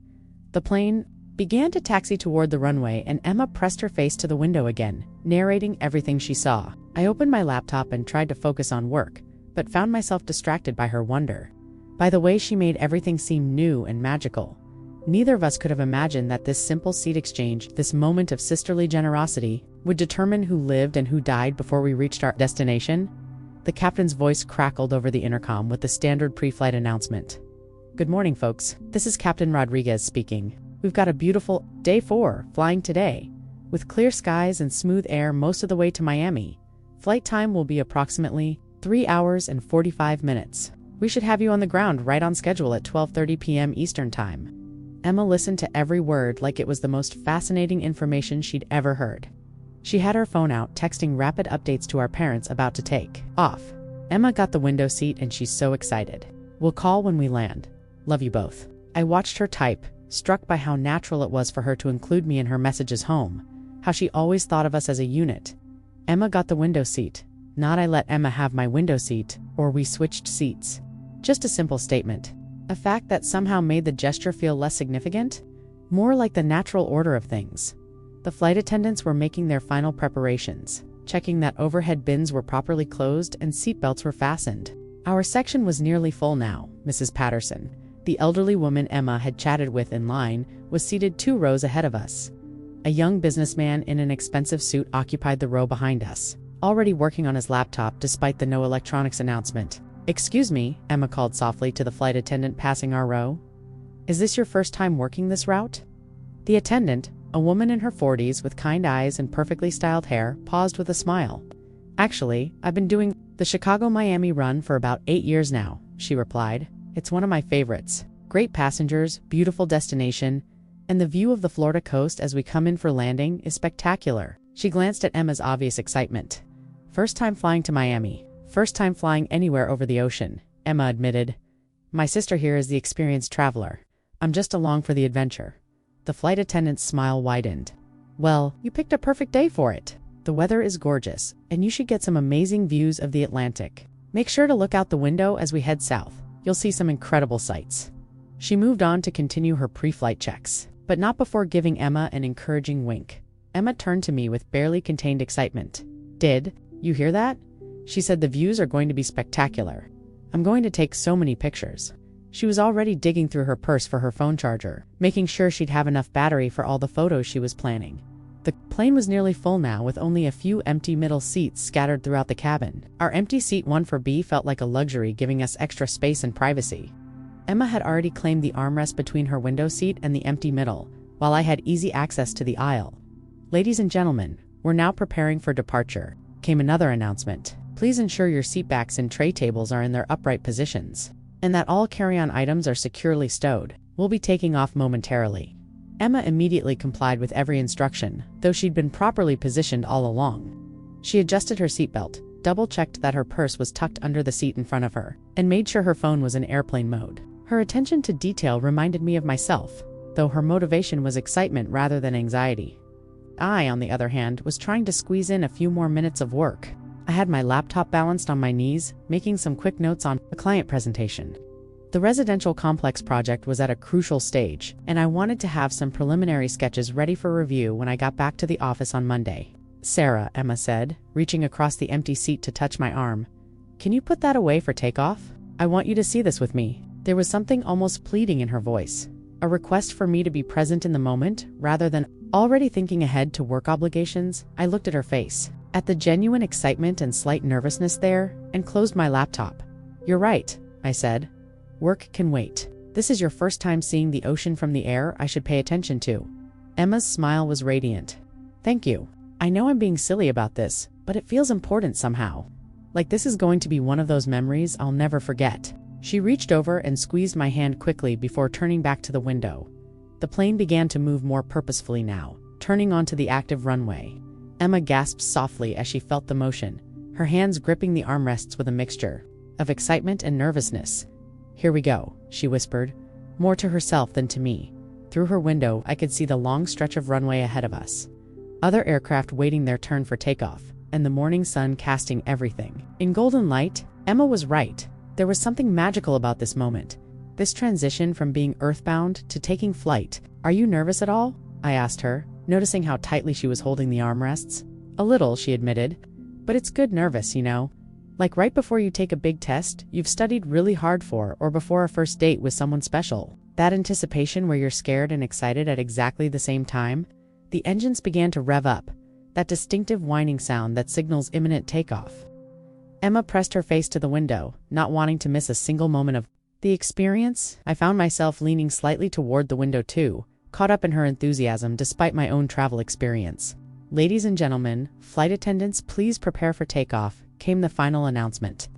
The plane began to taxi toward the runway, and Emma pressed her face to the window again, narrating everything she saw. I opened my laptop and tried to focus on work, but found myself distracted by her wonder, by the way she made everything seem new and magical. Neither of us could have imagined that this simple seat exchange, this moment of sisterly generosity, would determine who lived and who died before we reached our destination. The captain's voice crackled over the intercom with the standard pre-flight announcement. "Good morning, folks. This is Captain Rodriguez speaking. We've got a beautiful day 4 flying today, with clear skies and smooth air most of the way to Miami. Flight time will be approximately 3 hours and 45 minutes. We should have you on the ground right on schedule at 12:30 p.m. Eastern Time." Emma listened to every word like it was the most fascinating information she'd ever heard. She had her phone out, texting rapid updates to our parents about to take off. Emma got the window seat and she's so excited. "We'll call when we land. Love you both." I watched her type, struck by how natural it was for her to include me in her messages home, how she always thought of us as a unit. Emma got the window seat. Not I let Emma have my window seat, or we switched seats. Just a simple statement. A fact that somehow made the gesture feel less significant, more like the natural order of things. The flight attendants were making their final preparations. checking that overhead bins were properly closed and seatbelts were fastened. Our section was nearly full now. Mrs. Patterson, the elderly woman Emma had chatted with in line, was seated 2 rows ahead of us. A young businessman in an expensive suit occupied the row behind us, already working on his laptop despite the no electronics announcement. "Excuse me," Emma called softly to the flight attendant passing our row. "Is this your first time working this route?" The attendant, a woman in her 40s with kind eyes and perfectly styled hair, paused with a smile. "Actually, I've been doing the Chicago-Miami run for about 8 years now," she replied. "It's one of my favorites. Great passengers, beautiful destination, and the view of the Florida coast as we come in for landing is spectacular." She glanced at Emma's obvious excitement. "First time flying to Miami. First time flying anywhere over the ocean," Emma admitted. "My sister here is the experienced traveler. I'm just along for the adventure." The flight attendant's smile widened. "Well, you picked a perfect day for it. The weather is gorgeous, and you should get some amazing views of the Atlantic. Make sure to look out the window as we head south. You'll see some incredible sights." She moved on to continue her pre-flight checks, but not before giving Emma an encouraging wink. Emma turned to me with barely contained excitement. "Did you hear that?" She said. "The views are going to be spectacular. I'm going to take so many pictures." She was already digging through her purse for her phone charger, making sure she'd have enough battery for all the photos she was planning. The plane was nearly full now, with only a few empty middle seats scattered throughout the cabin. Our empty seat 1 for B felt like a luxury, giving us extra space and privacy. Emma had already claimed the armrest between her window seat and the empty middle, while I had easy access to the aisle. "Ladies and gentlemen, we're now preparing for departure," came another announcement. "Please ensure your seatbacks and tray tables are in their upright positions, and that all carry-on items are securely stowed. We'll be taking off momentarily." Emma immediately complied with every instruction, though she'd been properly positioned all along. She adjusted her seatbelt, double-checked that her purse was tucked under the seat in front of her, and made sure her phone was in airplane mode. Her attention to detail reminded me of myself, though her motivation was excitement rather than anxiety. I, on the other hand, was trying to squeeze in a few more minutes of work. I had my laptop balanced on my knees, making some quick notes on a client presentation. The residential complex project was at a crucial stage, and I wanted to have some preliminary sketches ready for review when I got back to the office on Monday. "Sarah," Emma said, reaching across the empty seat to touch my arm, "can you put that away for takeoff? I want you to see this with me." There was something almost pleading in her voice, a request for me to be present in the moment rather than already thinking ahead to work obligations. I looked at her face, at the genuine excitement and slight nervousness there, and closed my laptop. "You're right," I said. "Work can wait. This is your first time seeing the ocean from the air. I should pay attention to." Emma's smile was radiant. "Thank you. I know I'm being silly about this, but it feels important somehow. Like this is going to be one of those memories I'll never forget." She reached over and squeezed my hand quickly before turning back to the window. The plane began to move more purposefully now, turning onto the active runway. Emma gasped softly as she felt the motion, her hands gripping the armrests with a mixture of excitement and nervousness. "Here we go," she whispered, more to herself than to me. Through her window, I could see the long stretch of runway ahead of us, other aircraft waiting their turn for takeoff, and the morning sun casting everything in golden light. Emma was right. There was something magical about this moment, this transition from being earthbound to taking flight. "Are you nervous at all?" I asked her, noticing how tightly she was holding the armrests. "A little," she admitted, "but it's good nervous, you know. Like right before you take a big test you've studied really hard for, or before a first date with someone special. That anticipation where you're scared and excited at exactly the same time." The engines began to rev up, that distinctive whining sound that signals imminent takeoff. Emma pressed her face to the window, not wanting to miss a single moment of the experience. I found myself leaning slightly toward the window too, caught up in her enthusiasm despite my own travel experience. "Ladies and gentlemen, flight attendants, please prepare for takeoff," came the final announcement.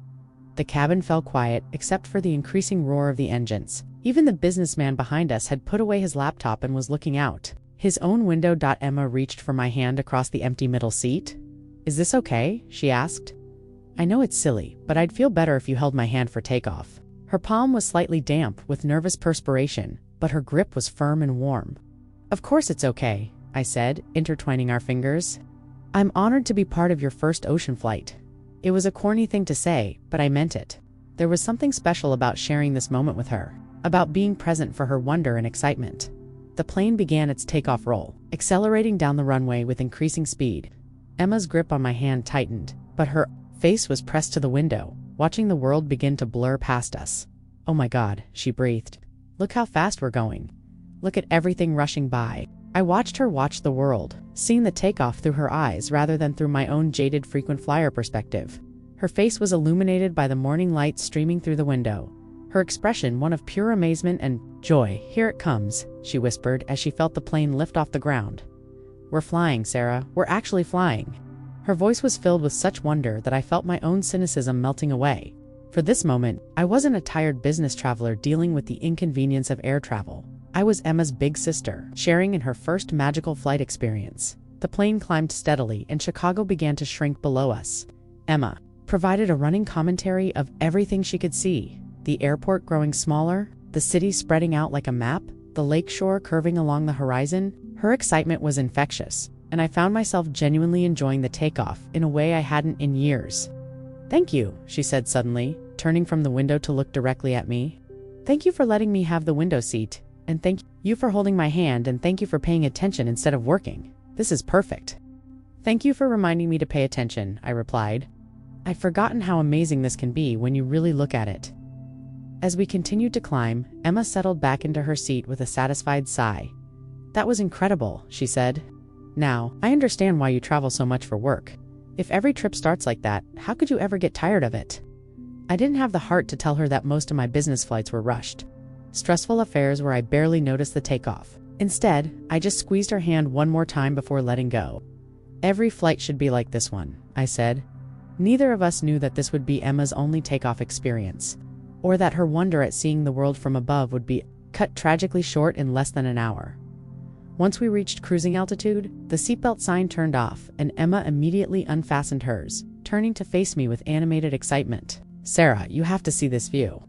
The cabin fell quiet, except for the increasing roar of the engines. Even the businessman behind us had put away his laptop and was looking out his own window. Emma reached for my hand across the empty middle seat. "Is this okay?" she asked. "I know it's silly, but I'd feel better if you held my hand for takeoff." Her palm was slightly damp with nervous perspiration, but her grip was firm and warm. "Of course it's okay," I said, intertwining our fingers. "I'm honored to be part of your first ocean flight." It was a corny thing to say, but I meant it. There was something special about sharing this moment with her, about being present for her wonder and excitement. The plane began its takeoff roll, accelerating down the runway with increasing speed. Emma's grip on my hand tightened, but her face was pressed to the window, watching the world begin to blur past us. "Oh my God," she breathed. "Look how fast we're going. Look at everything rushing by." I watched her watch the world, seeing the takeoff through her eyes rather than through my own jaded frequent flyer perspective. Her face was illuminated by the morning light streaming through the window, her expression one of pure amazement and joy. "Here it comes," she whispered as she felt the plane lift off the ground. "We're flying, Sarah. We're actually flying." Her voice was filled with such wonder that I felt my own cynicism melting away. For this moment, I wasn't a tired business traveler dealing with the inconvenience of air travel. I was Emma's big sister, sharing in her first magical flight experience. The plane climbed steadily, and Chicago began to shrink below us. Emma provided a running commentary of everything she could see: the airport growing smaller, the city spreading out like a map, the lakeshore curving along the horizon. Her excitement was infectious, and I found myself genuinely enjoying the takeoff in a way I hadn't in years. "Thank you," she said suddenly, turning from the window to look directly at me. "Thank you for letting me have the window seat, and thank you for holding my hand, and thank you for paying attention instead of working. This is perfect." "Thank you for reminding me to pay attention," I replied. "I'd forgotten how amazing this can be when you really look at it." As we continued to climb, Emma settled back into her seat with a satisfied sigh. "That was incredible," she said. "Now, I understand why you travel so much for work. If every trip starts like that, how could you ever get tired of it?" I didn't have the heart to tell her that most of my business flights were rushed, stressful affairs where I barely noticed the takeoff. Instead, I just squeezed her hand one more time before letting go. "Every flight should be like this one," I said. Neither of us knew that this would be Emma's only takeoff experience, or that her wonder at seeing the world from above would be cut tragically short in less than an hour. Once we reached cruising altitude, the seatbelt sign turned off, and Emma immediately unfastened hers, turning to face me with animated excitement. "Sarah, you have to see this view.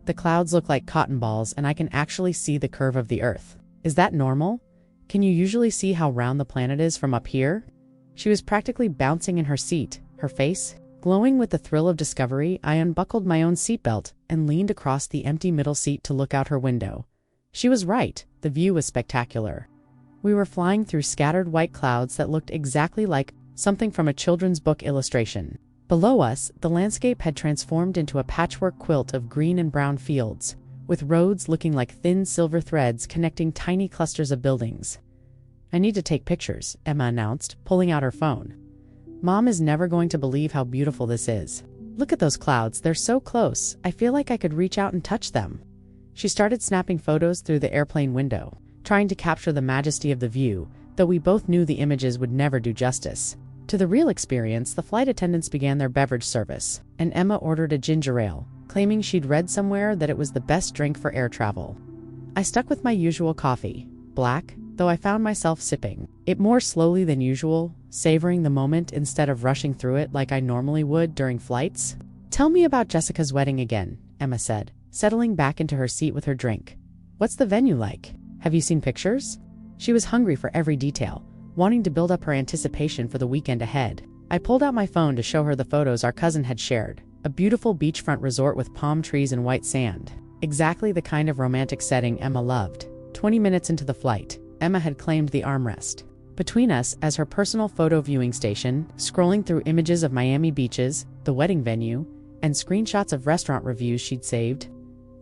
The clouds look like cotton balls, and I can actually see the curve of the Earth. Is that normal? Can you usually see how round the planet is from up here?" She was practically bouncing in her seat, her face glowing with the thrill of discovery. I unbuckled my own seatbelt and leaned across the empty middle seat to look out her window. She was right. The view was spectacular. We were flying through scattered white clouds that looked exactly like something from a children's book illustration. Below us, the landscape had transformed into a patchwork quilt of green and brown fields, with roads looking like thin silver threads connecting tiny clusters of buildings. "I need to take pictures," Emma announced, pulling out her phone. "Mom is never going to believe how beautiful this is. Look at those clouds, they're so close. I feel like I could reach out and touch them." She started snapping photos through the airplane window, trying to capture the majesty of the view, though we both knew the images would never do justice. To the real experience, the flight attendants began their beverage service, and Emma ordered a ginger ale, claiming she'd read somewhere that it was the best drink for air travel. I stuck with my usual coffee, black, though I found myself sipping it more slowly than usual, savoring the moment instead of rushing through it like I normally would during flights. "Tell me about Jessica's wedding again," Emma said, settling back into her seat with her drink. "What's the venue like? Have you seen pictures?" She was hungry for every detail, wanting to build up her anticipation for the weekend ahead. I pulled out my phone to show her the photos our cousin had shared, a beautiful beachfront resort with palm trees and white sand. Exactly the kind of romantic setting Emma loved. 20 minutes into the flight, Emma had claimed the armrest between us as her personal photo viewing station, scrolling through images of Miami beaches, the wedding venue, and screenshots of restaurant reviews she'd saved.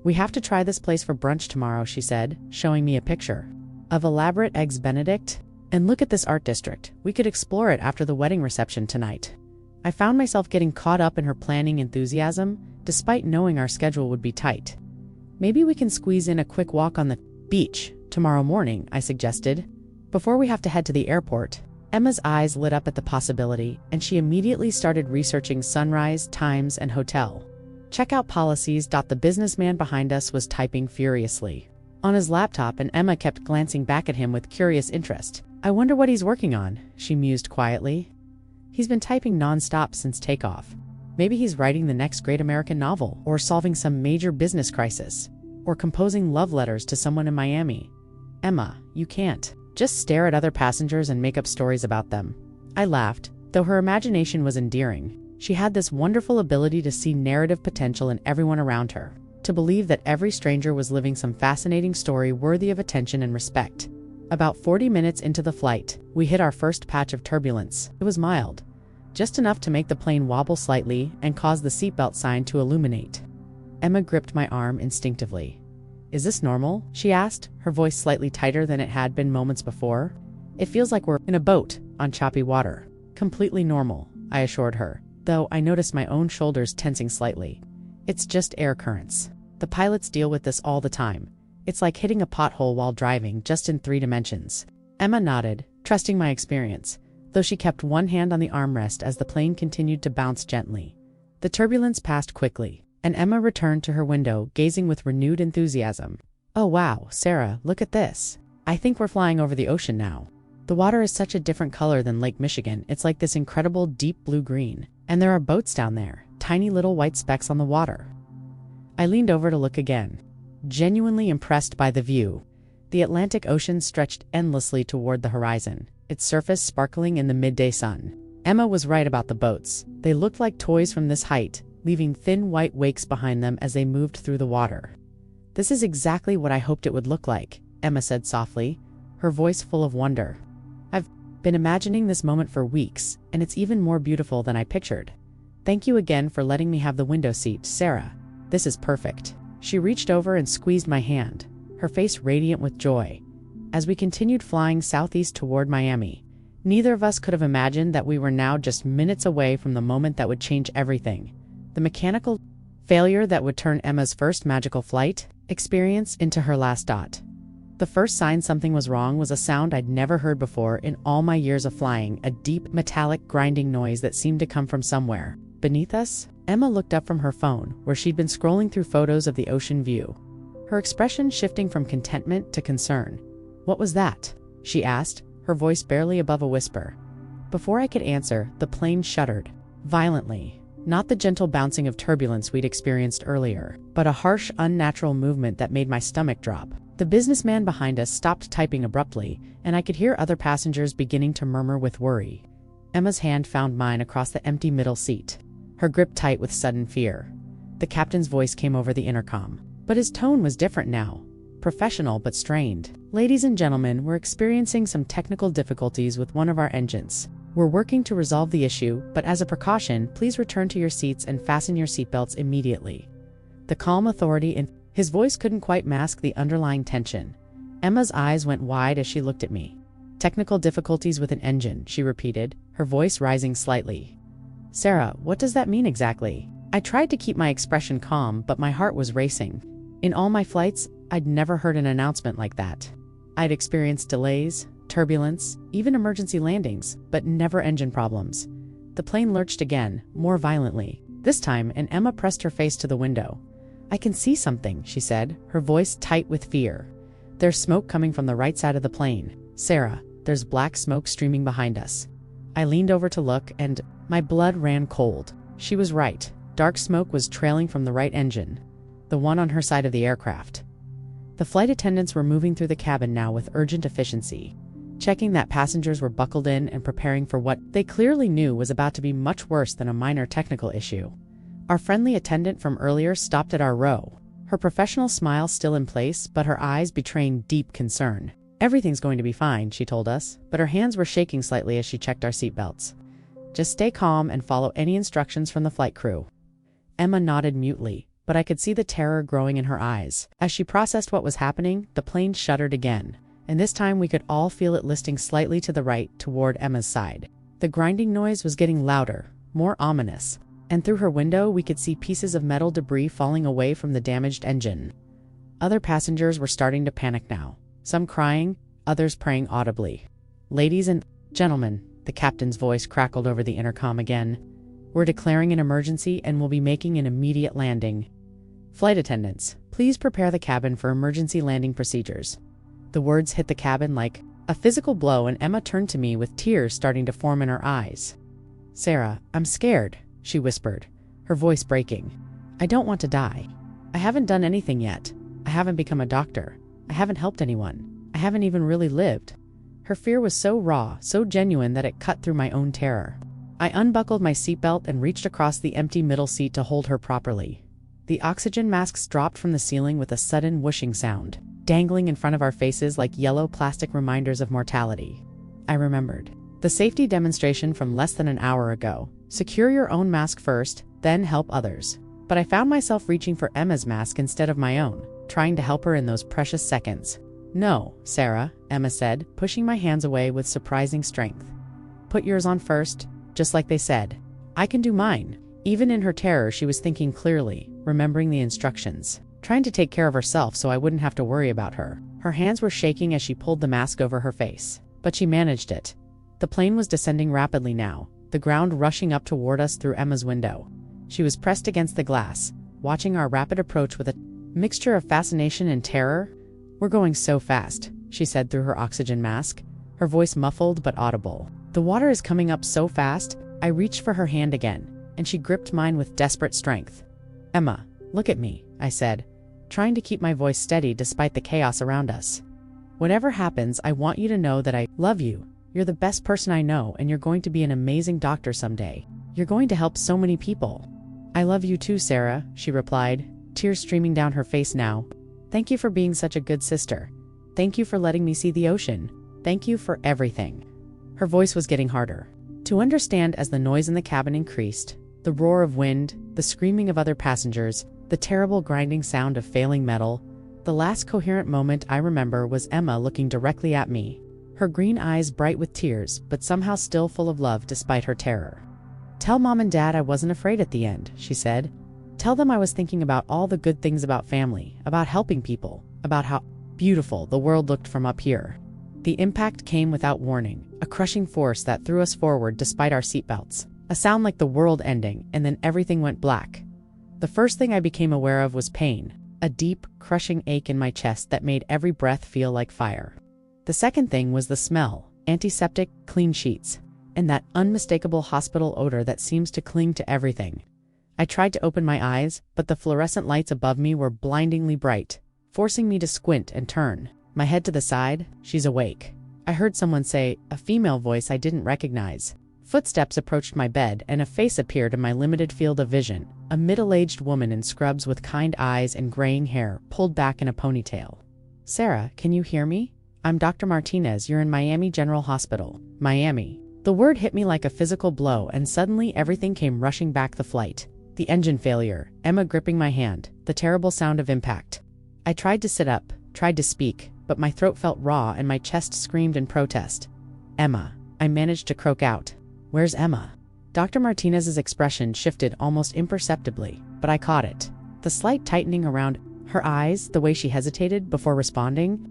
"We have to try this place for brunch tomorrow," she said, showing me a picture of elaborate eggs Benedict. "And look at this art district. We could explore it after the wedding reception tonight." I found myself getting caught up in her planning enthusiasm, despite knowing our schedule would be tight. "Maybe we can squeeze in a quick walk on the beach tomorrow morning," I suggested, "before we have to head to the airport." Emma's eyes lit up at the possibility, and she immediately started researching sunrise, times, and hotel checkout policies. The businessman behind us was typing furiously on his laptop, and Emma kept glancing back at him with curious interest. "I wonder what he's working on," she mused quietly. "He's been typing non-stop since takeoff. Maybe he's writing the next great American novel, or solving some major business crisis, or composing love letters to someone in Miami." "Emma, you can't just stare at other passengers and make up stories about them." I laughed, though her imagination was endearing. She had this wonderful ability to see narrative potential in everyone around her, to believe that every stranger was living some fascinating story worthy of attention and respect. About 40 minutes into the flight, we hit our first patch of turbulence. It was mild, just enough to make the plane wobble slightly and cause the seatbelt sign to illuminate. Emma gripped my arm instinctively. "Is this normal?" she asked, her voice slightly tighter than it had been moments before. "It feels like we're in a boat on choppy water." "Completely normal," I assured her, though I noticed my own shoulders tensing slightly. "It's just air currents. The pilots deal with this all the time. It's like hitting a pothole while driving, just in 3 dimensions." Emma nodded, trusting my experience, though she kept one hand on the armrest as the plane continued to bounce gently. The turbulence passed quickly, and Emma returned to her window, gazing with renewed enthusiasm. "Oh wow, Sarah, look at this. I think we're flying over the ocean now. The water is such a different color than Lake Michigan. It's like this incredible deep blue-green. And there are boats down there, tiny little white specks on the water." I leaned over to look again, genuinely impressed by the view. The Atlantic Ocean stretched endlessly toward the horizon, its surface sparkling in the midday sun. Emma was right about the boats. They looked like toys from this height, leaving thin white wakes behind them as they moved through the water. "This is exactly what I hoped it would look like," Emma said softly, her voice full of wonder. "I've been imagining this moment for weeks, and it's even more beautiful than I pictured. Thank you again for letting me have the window seat, Sarah. This is perfect." She reached over and squeezed my hand, her face radiant with joy. As we continued flying southeast toward Miami, neither of us could have imagined that we were now just minutes away from the moment that would change everything. The mechanical failure that would turn Emma's first magical flight experience into her last dot. The first sign something was wrong was a sound I'd never heard before in all my years of flying, a deep, metallic grinding noise that seemed to come from somewhere beneath us. Emma looked up from her phone, where she'd been scrolling through photos of the ocean view, her expression shifting from contentment to concern. "What was that?" she asked, her voice barely above a whisper. Before I could answer, the plane shuddered violently. Not the gentle bouncing of turbulence we'd experienced earlier, but a harsh, unnatural movement that made my stomach drop. The businessman behind us stopped typing abruptly, and I could hear other passengers beginning to murmur with worry. Emma's hand found mine across the empty middle seat, her grip tight with sudden fear. The captain's voice came over the intercom, but his tone was different now, professional but strained. "Ladies and gentlemen, we're experiencing some technical difficulties with one of our engines. We're working to resolve the issue, but as a precaution, please return to your seats and fasten your seatbelts immediately." The calm authority in his voice couldn't quite mask the underlying tension. Emma's eyes went wide as she looked at me. "Technical difficulties with an engine," she repeated, her voice rising slightly. "Sarah, what does that mean exactly?" I tried to keep my expression calm, but my heart was racing. In all my flights, I'd never heard an announcement like that. I'd experienced delays, turbulence, even emergency landings, but never engine problems. The plane lurched again, more violently. This time, and Emma pressed her face to the window. "I can see something," she said, her voice tight with fear. "There's smoke coming from the right side of the plane. Sarah, there's black smoke streaming behind us." I leaned over to look, and my blood ran cold. She was right. Dark smoke was trailing from the right engine, the one on her side of the aircraft. The flight attendants were moving through the cabin now with urgent efficiency, checking that passengers were buckled in and preparing for what they clearly knew was about to be much worse than a minor technical issue. Our friendly attendant from earlier stopped at our row, her professional smile still in place, but her eyes betraying deep concern. "Everything's going to be fine," she told us, but her hands were shaking slightly as she checked our seatbelts. "Just stay calm and follow any instructions from the flight crew." Emma nodded mutely, but I could see the terror growing in her eyes. As she processed what was happening, the plane shuddered again, and this time we could all feel it listing slightly to the right toward Emma's side. The grinding noise was getting louder, more ominous, and through her window we could see pieces of metal debris falling away from the damaged engine. Other passengers were starting to panic now, some crying, others praying audibly. "Ladies and gentlemen," the captain's voice crackled over the intercom again, "we're declaring an emergency and will be making an immediate landing. Flight attendants, please prepare the cabin for emergency landing procedures." The words hit the cabin like a physical blow, and Emma turned to me with tears starting to form in her eyes. "Sarah, I'm scared," she whispered, her voice breaking. "I don't want to die. I haven't done anything yet. I haven't become a doctor. I haven't helped anyone. I haven't even really lived." Her fear was so raw, so genuine that it cut through my own terror. I unbuckled my seatbelt and reached across the empty middle seat to hold her properly. The oxygen masks dropped from the ceiling with a sudden whooshing sound, dangling in front of our faces like yellow plastic reminders of mortality. I remembered the safety demonstration from less than an hour ago. Secure your own mask first, then help others. But I found myself reaching for Emma's mask instead of my own, trying to help her in those precious seconds. "No, Sarah," Emma said, pushing my hands away with surprising strength. "Put yours on first, just like they said. I can do mine." Even in her terror, she was thinking clearly, remembering the instructions, trying to take care of herself so I wouldn't have to worry about her. Her hands were shaking as she pulled the mask over her face, but she managed it. The plane was descending rapidly now, the ground rushing up toward us through Emma's window. She was pressed against the glass, watching our rapid approach with a mixture of fascination and terror. "We're going so fast," she said through her oxygen mask, her voice muffled but audible. "The water is coming up so fast." I reached for her hand again, and she gripped mine with desperate strength. "Emma, look at me," I said, trying to keep my voice steady despite the chaos around us. "Whatever happens, I want you to know that I love you. You're the best person I know, and you're going to be an amazing doctor someday. You're going to help so many people." "I love you too, Sarah," she replied, tears streaming down her face now. "Thank you for being such a good sister. Thank you for letting me see the ocean. Thank you for everything." Her voice was getting harder to understand as the noise in the cabin increased, the roar of wind, the screaming of other passengers, the terrible grinding sound of failing metal. The last coherent moment I remember was Emma looking directly at me, her green eyes bright with tears, but somehow still full of love despite her terror. "Tell Mom and Dad I wasn't afraid at the end," she said. "Tell them I was thinking about all the good things about family, about helping people, about how beautiful the world looked from up here." The impact came without warning, a crushing force that threw us forward despite our seatbelts. A sound like the world ending, and then everything went black. The first thing I became aware of was pain, a deep, crushing ache in my chest that made every breath feel like fire. The second thing was the smell, antiseptic, clean sheets, and that unmistakable hospital odor that seems to cling to everything. I tried to open my eyes, but the fluorescent lights above me were blindingly bright, forcing me to squint and turn. My head to the side. "She's awake," I heard someone say, a female voice I didn't recognize. Footsteps approached my bed, and a face appeared in my limited field of vision, a middle-aged woman in scrubs with kind eyes and graying hair pulled back in a ponytail. "Sarah, can you hear me? I'm Dr. Martinez. You're in Miami General Hospital." Miami. The word hit me like a physical blow, and suddenly everything came rushing back. The flight, the engine failure, Emma gripping my hand, the terrible sound of impact. I tried to sit up, tried to speak, but my throat felt raw and my chest screamed in protest. "Emma," I managed to croak out. "Where's Emma?" Dr. Martinez's expression shifted almost imperceptibly, but I caught it. The slight tightening around her eyes, the way she hesitated before responding.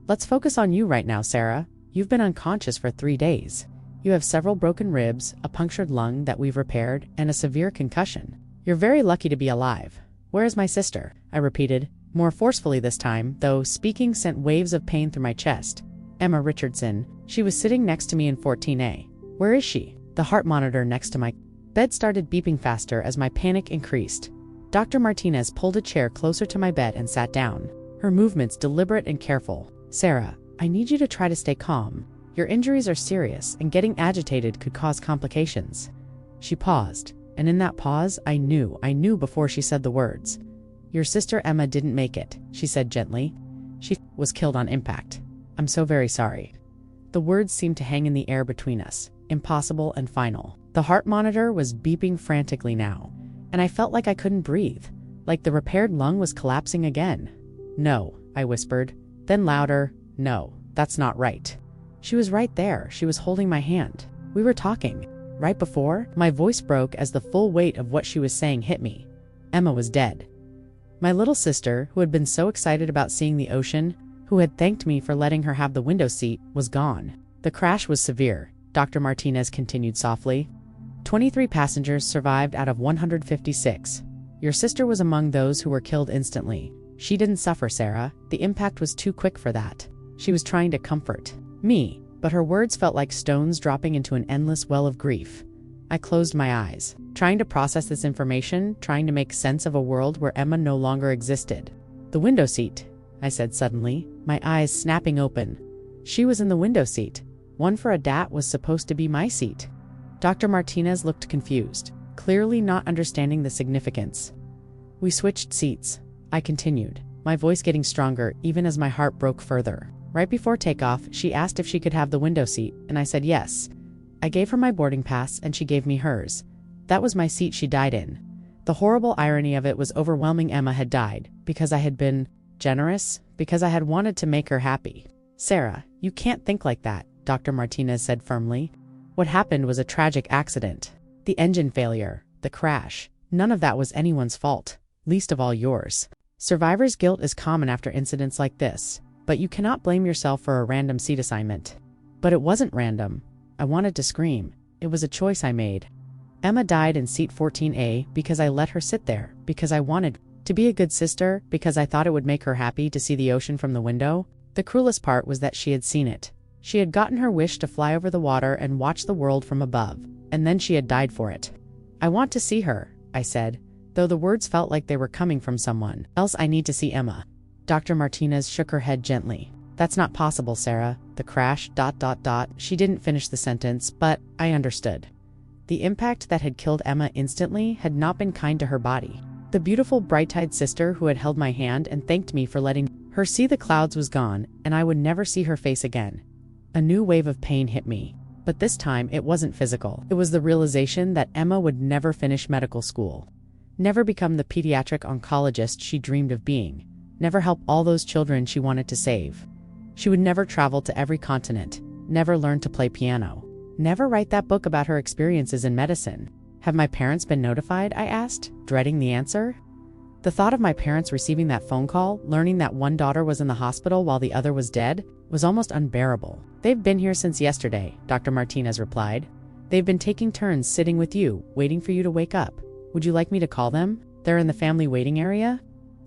"Let's focus on you right now, Sarah. You've been unconscious for 3 days. You have several broken ribs, a punctured lung that we've repaired, and a severe concussion. You're very lucky to be alive. Where is my sister?" I repeated, more forcefully this time, though speaking sent waves of pain through my chest. "Emma Richardson. She was sitting next to me in 14A. Where is she?" The heart monitor next to my bed started beeping faster as my panic increased. Dr. Martinez pulled a chair closer to my bed and sat down, her movements deliberate and careful. "Sarah, I need you to try to stay calm. Your injuries are serious, and getting agitated could cause complications." She paused, and in that pause, I knew before she said the words. "Your sister Emma didn't make it," she said gently. "She was killed on impact. I'm so very sorry." The words seemed to hang in the air between us, impossible and final. The heart monitor was beeping frantically now, and I felt like I couldn't breathe, like the repaired lung was collapsing again. "No," I whispered, then louder, "No, that's not right." She was right there. She was holding my hand. We were talking. Right before, my voice broke as the full weight of what she was saying hit me. Emma was dead. My little sister, who had been so excited about seeing the ocean, who had thanked me for letting her have the window seat, was gone. "The crash was severe," Dr. Martinez continued softly. 23 passengers survived out of 156. Your sister was among those who were killed instantly. She didn't suffer, Sarah. The impact was too quick for that." She was trying to comfort me, but her words felt like stones dropping into an endless well of grief. I closed my eyes, trying to process this information, trying to make sense of a world where Emma no longer existed. "The window seat," I said suddenly, my eyes snapping open. She was in the window seat. One for a DAT was supposed to be my seat. Dr. Martinez looked confused, clearly not understanding the significance. We switched seats. I continued, my voice getting stronger even as my heart broke further. Right before takeoff, she asked if she could have the window seat, and I said yes. I gave her my boarding pass and she gave me hers. That was my seat she died in. The horrible irony of it was overwhelming. Emma had died because I had been generous, because I had wanted to make her happy. Sarah, you can't think like that, Dr. Martinez said firmly. What happened was a tragic accident. The engine failure, the crash, none of that was anyone's fault, least of all yours. Survivor's guilt is common after incidents like this, but you cannot blame yourself for a random seat assignment. But it wasn't random. I wanted to scream. It was a choice I made. Emma died in seat 14A because I let her sit there, because I wanted to be a good sister, because I thought it would make her happy to see the ocean from the window. The cruelest part was that she had seen it. She had gotten her wish to fly over the water and watch the world from above, and then she had died for it. I want to see her, I said, though the words felt like they were coming from someone else. I need to see Emma. Dr. Martinez shook her head gently. That's not possible, Sarah. The crash, ... She didn't finish the sentence, but I understood. The impact that had killed Emma instantly had not been kind to her body. The beautiful, bright-eyed sister who had held my hand and thanked me for letting her see the clouds was gone, and I would never see her face again. A new wave of pain hit me. But this time, it wasn't physical. It was the realization that Emma would never finish medical school. Never become the pediatric oncologist she dreamed of being. Never help all those children she wanted to save. She would never travel to every continent. Never learn to play piano. Never write that book about her experiences in medicine. Have my parents been notified? I asked, dreading the answer. The thought of my parents receiving that phone call, learning that one daughter was in the hospital while the other was dead, was almost unbearable. They've been here since yesterday, Dr. Martinez replied. They've been taking turns sitting with you, waiting for you to wake up. Would you like me to call them? They're in the family waiting area?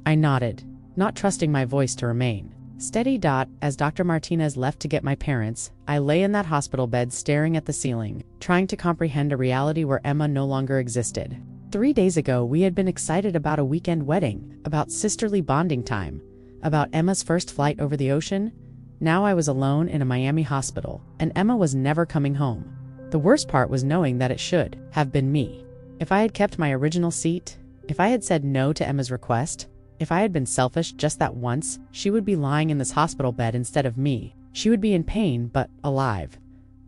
I nodded, not trusting my voice to remain. Steady. As Dr. Martinez left to get my parents, I lay in that hospital bed staring at the ceiling, trying to comprehend a reality where Emma no longer existed. 3 days ago, we had been excited about a weekend wedding, about sisterly bonding time, about Emma's first flight over the ocean. Now I was alone in a Miami hospital, and Emma was never coming home. The worst part was knowing that it should have been me. If I had kept my original seat, if I had said no to Emma's request, if I had been selfish just that once, she would be lying in this hospital bed instead of me. She would be in pain, but alive.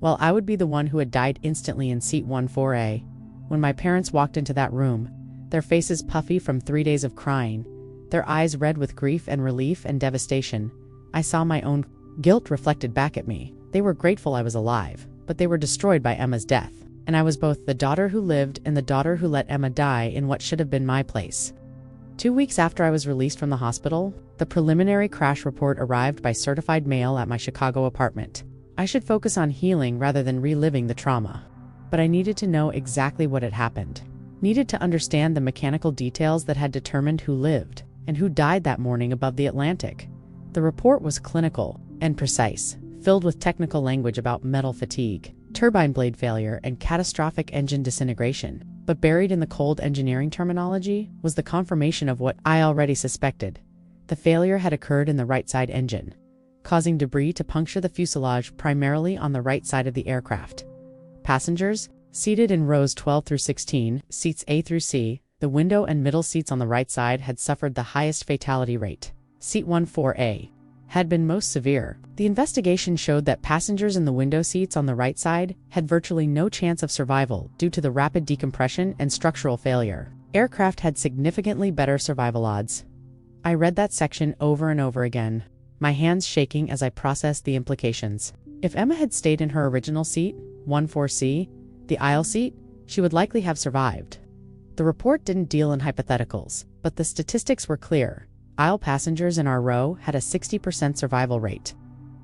Well, I would be the one who had died instantly in seat 14A. When my parents walked into that room, their faces puffy from 3 days of crying, their eyes red with grief and relief and devastation, I saw my own guilt reflected back at me. They were grateful I was alive, but they were destroyed by Emma's death. And I was both the daughter who lived and the daughter who let Emma die in what should have been my place. 2 weeks after I was released from the hospital, the preliminary crash report arrived by certified mail at my Chicago apartment. I should focus on healing rather than reliving the trauma. But I needed to know exactly what had happened. Needed to understand the mechanical details that had determined who lived and who died that morning above the Atlantic. The report was clinical and precise, filled with technical language about metal fatigue, turbine blade failure, and catastrophic engine disintegration. But buried in the cold engineering terminology was the confirmation of what I already suspected. The failure had occurred in the right side engine, causing debris to puncture the fuselage primarily on the right side of the aircraft. Passengers, seated in rows 12 through 16, seats A through C, the window and middle seats on the right side had suffered the highest fatality rate. Seat 14A had been most severe. The investigation showed that passengers in the window seats on the right side had virtually no chance of survival due to the rapid decompression and structural failure. Aircraft had significantly better survival odds. I read that section over and over again, my hands shaking as I processed the implications. If Emma had stayed in her original seat, 14C, the aisle seat, she would likely have survived. The report didn't deal in hypotheticals, but the statistics were clear. Aisle passengers in our row had a 60% survival rate,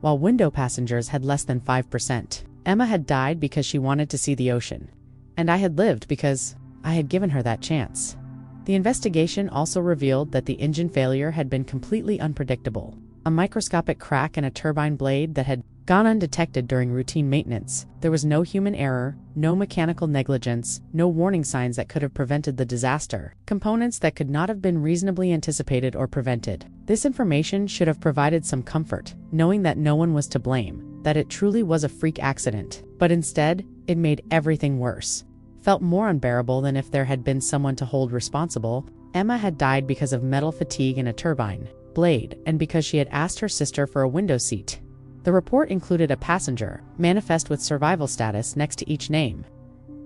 while window passengers had less than 5%. Emma had died because she wanted to see the ocean, and I had lived because I had given her that chance. The investigation also revealed that the engine failure had been completely unpredictable. A microscopic crack in a turbine blade that had gone undetected during routine maintenance. There was no human error, no mechanical negligence, no warning signs that could have prevented the disaster, components that could not have been reasonably anticipated or prevented. This information should have provided some comfort, knowing that no one was to blame, that it truly was a freak accident. But instead, it made everything worse. Felt more unbearable than if there had been someone to hold responsible. Emma had died because of metal fatigue in a turbine blade, and because she had asked her sister for a window seat. The report included a passenger manifest with survival status next to each name.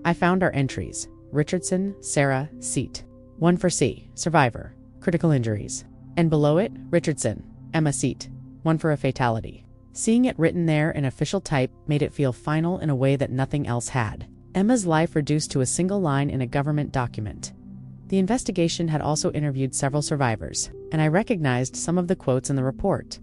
I found our entries: Richardson, Sarah, seat. 1 for C, survivor, critical injuries. And below it, Richardson, Emma, seat. 1 for a fatality. Seeing it written there in official type made it feel final in a way that nothing else had. Emma's life reduced to a single line in a government document. The investigation had also interviewed several survivors, and I recognized some of the quotes in the report.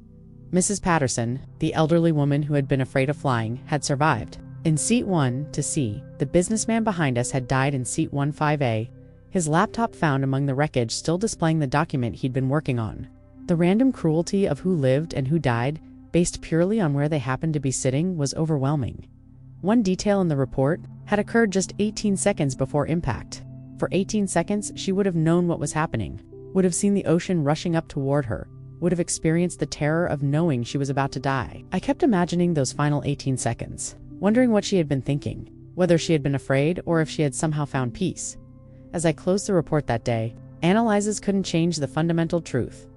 Mrs. Patterson, the elderly woman who had been afraid of flying, had survived. In seat 1 to C, the businessman behind us had died in seat 15A, his laptop found among the wreckage still displaying the document he'd been working on. The random cruelty of who lived and who died, based purely on where they happened to be sitting, was overwhelming. One detail in the report had occurred just 18 seconds before impact. For 18 seconds, she would have known what was happening, would have seen the ocean rushing up toward her, would have experienced the terror of knowing she was about to die. I kept imagining those final 18 seconds, wondering what she had been thinking, whether she had been afraid or if she had somehow found peace. As I closed the report that day, analyses couldn't change the fundamental truth.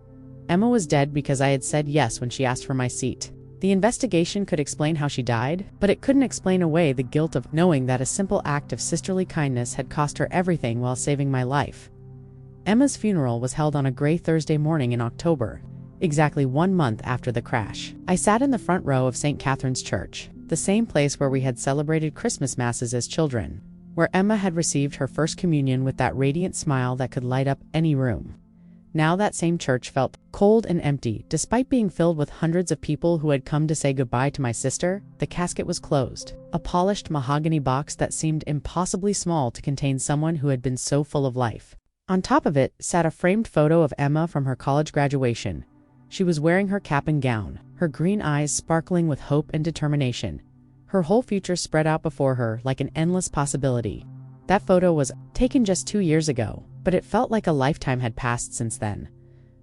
Emma was dead because I had said yes when she asked for my seat. The investigation could explain how she died, but it couldn't explain away the guilt of knowing that a simple act of sisterly kindness had cost her everything while saving my life. Emma's funeral was held on a gray Thursday morning in October, exactly 1 month after the crash. I sat in the front row of St. Catherine's Church, the same place where we had celebrated Christmas masses as children, where Emma had received her first communion with that radiant smile that could light up any room. Now that same church felt cold and empty. Despite being filled with hundreds of people who had come to say goodbye to my sister, the casket was closed, a polished mahogany box that seemed impossibly small to contain someone who had been so full of life. On top of it sat a framed photo of Emma from her college graduation. She was wearing her cap and gown, her green eyes sparkling with hope and determination. Her whole future spread out before her like an endless possibility. That photo was taken just 2 years ago, but it felt like a lifetime had passed since then.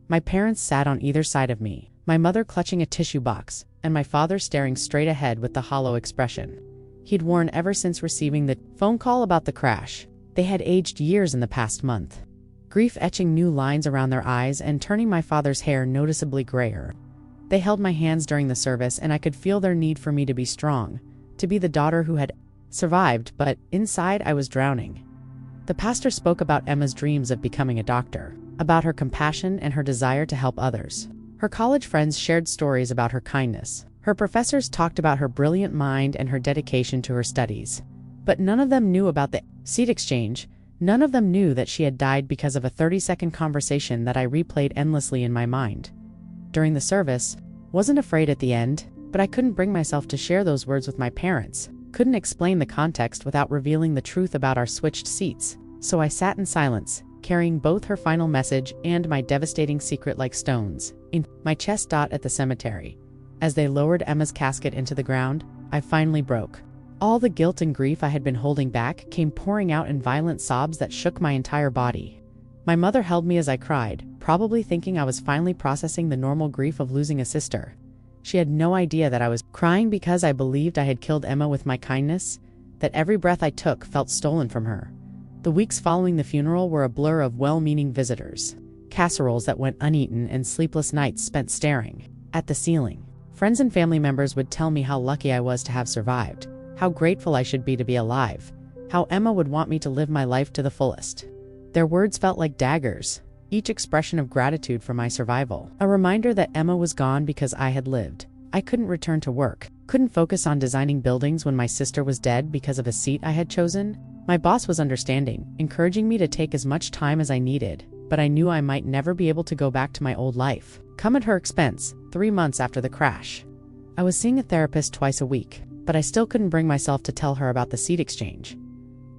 My parents sat on either side of me, my mother clutching a tissue box, and my father staring straight ahead with the hollow expression he'd worn ever since receiving the phone call about the crash. They had aged years in the past month, grief etching new lines around their eyes and turning my father's hair noticeably grayer. They held my hands during the service, and I could feel their need for me to be strong, to be the daughter who had survived, but inside I was drowning. The pastor spoke about Emma's dreams of becoming a doctor, about her compassion and her desire to help others. Her college friends shared stories about her kindness. Her professors talked about her brilliant mind and her dedication to her studies. But none of them knew about the seat exchange. None of them knew that she had died because of a 30-second conversation that I replayed endlessly in my mind. During the service, wasn't afraid at the end, but I couldn't bring myself to share those words with my parents, couldn't explain the context without revealing the truth about our switched seats. So I sat in silence, carrying both her final message and my devastating secret like stones in my chest. At the cemetery, as they lowered Emma's casket into the ground, I finally broke. All the guilt and grief I had been holding back came pouring out in violent sobs that shook my entire body. My mother held me as I cried, probably thinking I was finally processing the normal grief of losing a sister. She had no idea that I was crying because I believed I had killed Emma with my kindness, that every breath I took felt stolen from her. The weeks following the funeral were a blur of well-meaning visitors, casseroles that went uneaten, and sleepless nights spent staring at the ceiling. Friends and family members would tell me how lucky I was to have survived, how grateful I should be to be alive, how Emma would want me to live my life to the fullest. Their words felt like daggers, each expression of gratitude for my survival, a reminder that Emma was gone because I had lived. I couldn't return to work, couldn't focus on designing buildings when my sister was dead because of a seat I had chosen. My boss was understanding, encouraging me to take as much time as I needed, but I knew I might never be able to go back to my old life. Come at her expense. 3 months after the crash, I was seeing a therapist twice a week, but I still couldn't bring myself to tell her about the seat exchange.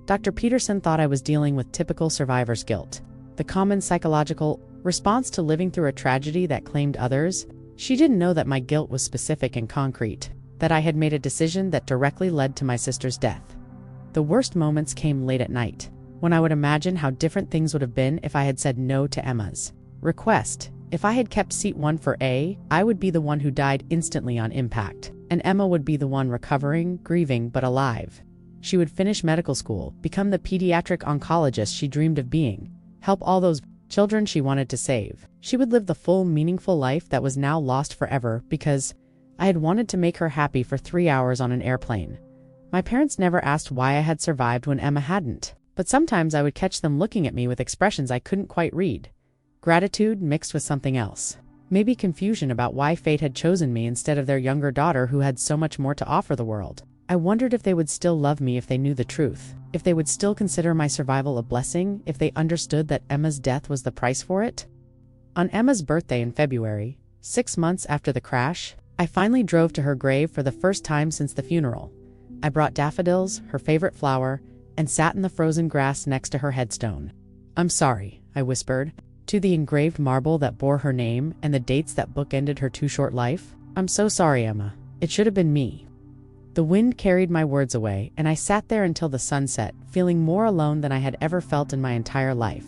Dr. Peterson thought I was dealing with typical survivor's guilt, the common psychological response to living through a tragedy that claimed others. She didn't know that my guilt was specific and concrete, that I had made a decision that directly led to my sister's death. The worst moments came late at night, when I would imagine how different things would have been if I had said no to Emma's request. If I had kept seat 1 for A, I would be the one who died instantly on impact, and Emma would be the one recovering, grieving, but alive. She would finish medical school, become the pediatric oncologist she dreamed of being, help all those children she wanted to save. She would live the full, meaningful life that was now lost forever because I had wanted to make her happy for 3 hours on an airplane. My parents never asked why I had survived when Emma hadn't, but sometimes I would catch them looking at me with expressions I couldn't quite read. Gratitude mixed with something else. Maybe confusion about why fate had chosen me instead of their younger daughter who had so much more to offer the world. I wondered if they would still love me if they knew the truth, if they would still consider my survival a blessing, if they understood that Emma's death was the price for it. On Emma's birthday in February, 6 months after the crash, I finally drove to her grave for the first time since the funeral. I brought daffodils, her favorite flower, and sat in the frozen grass next to her headstone. "I'm sorry," I whispered, to the engraved marble that bore her name and the dates that bookended her too short life. "I'm so sorry, Emma. It should have been me." The wind carried my words away, and I sat there until the sun set, feeling more alone than I had ever felt in my entire life.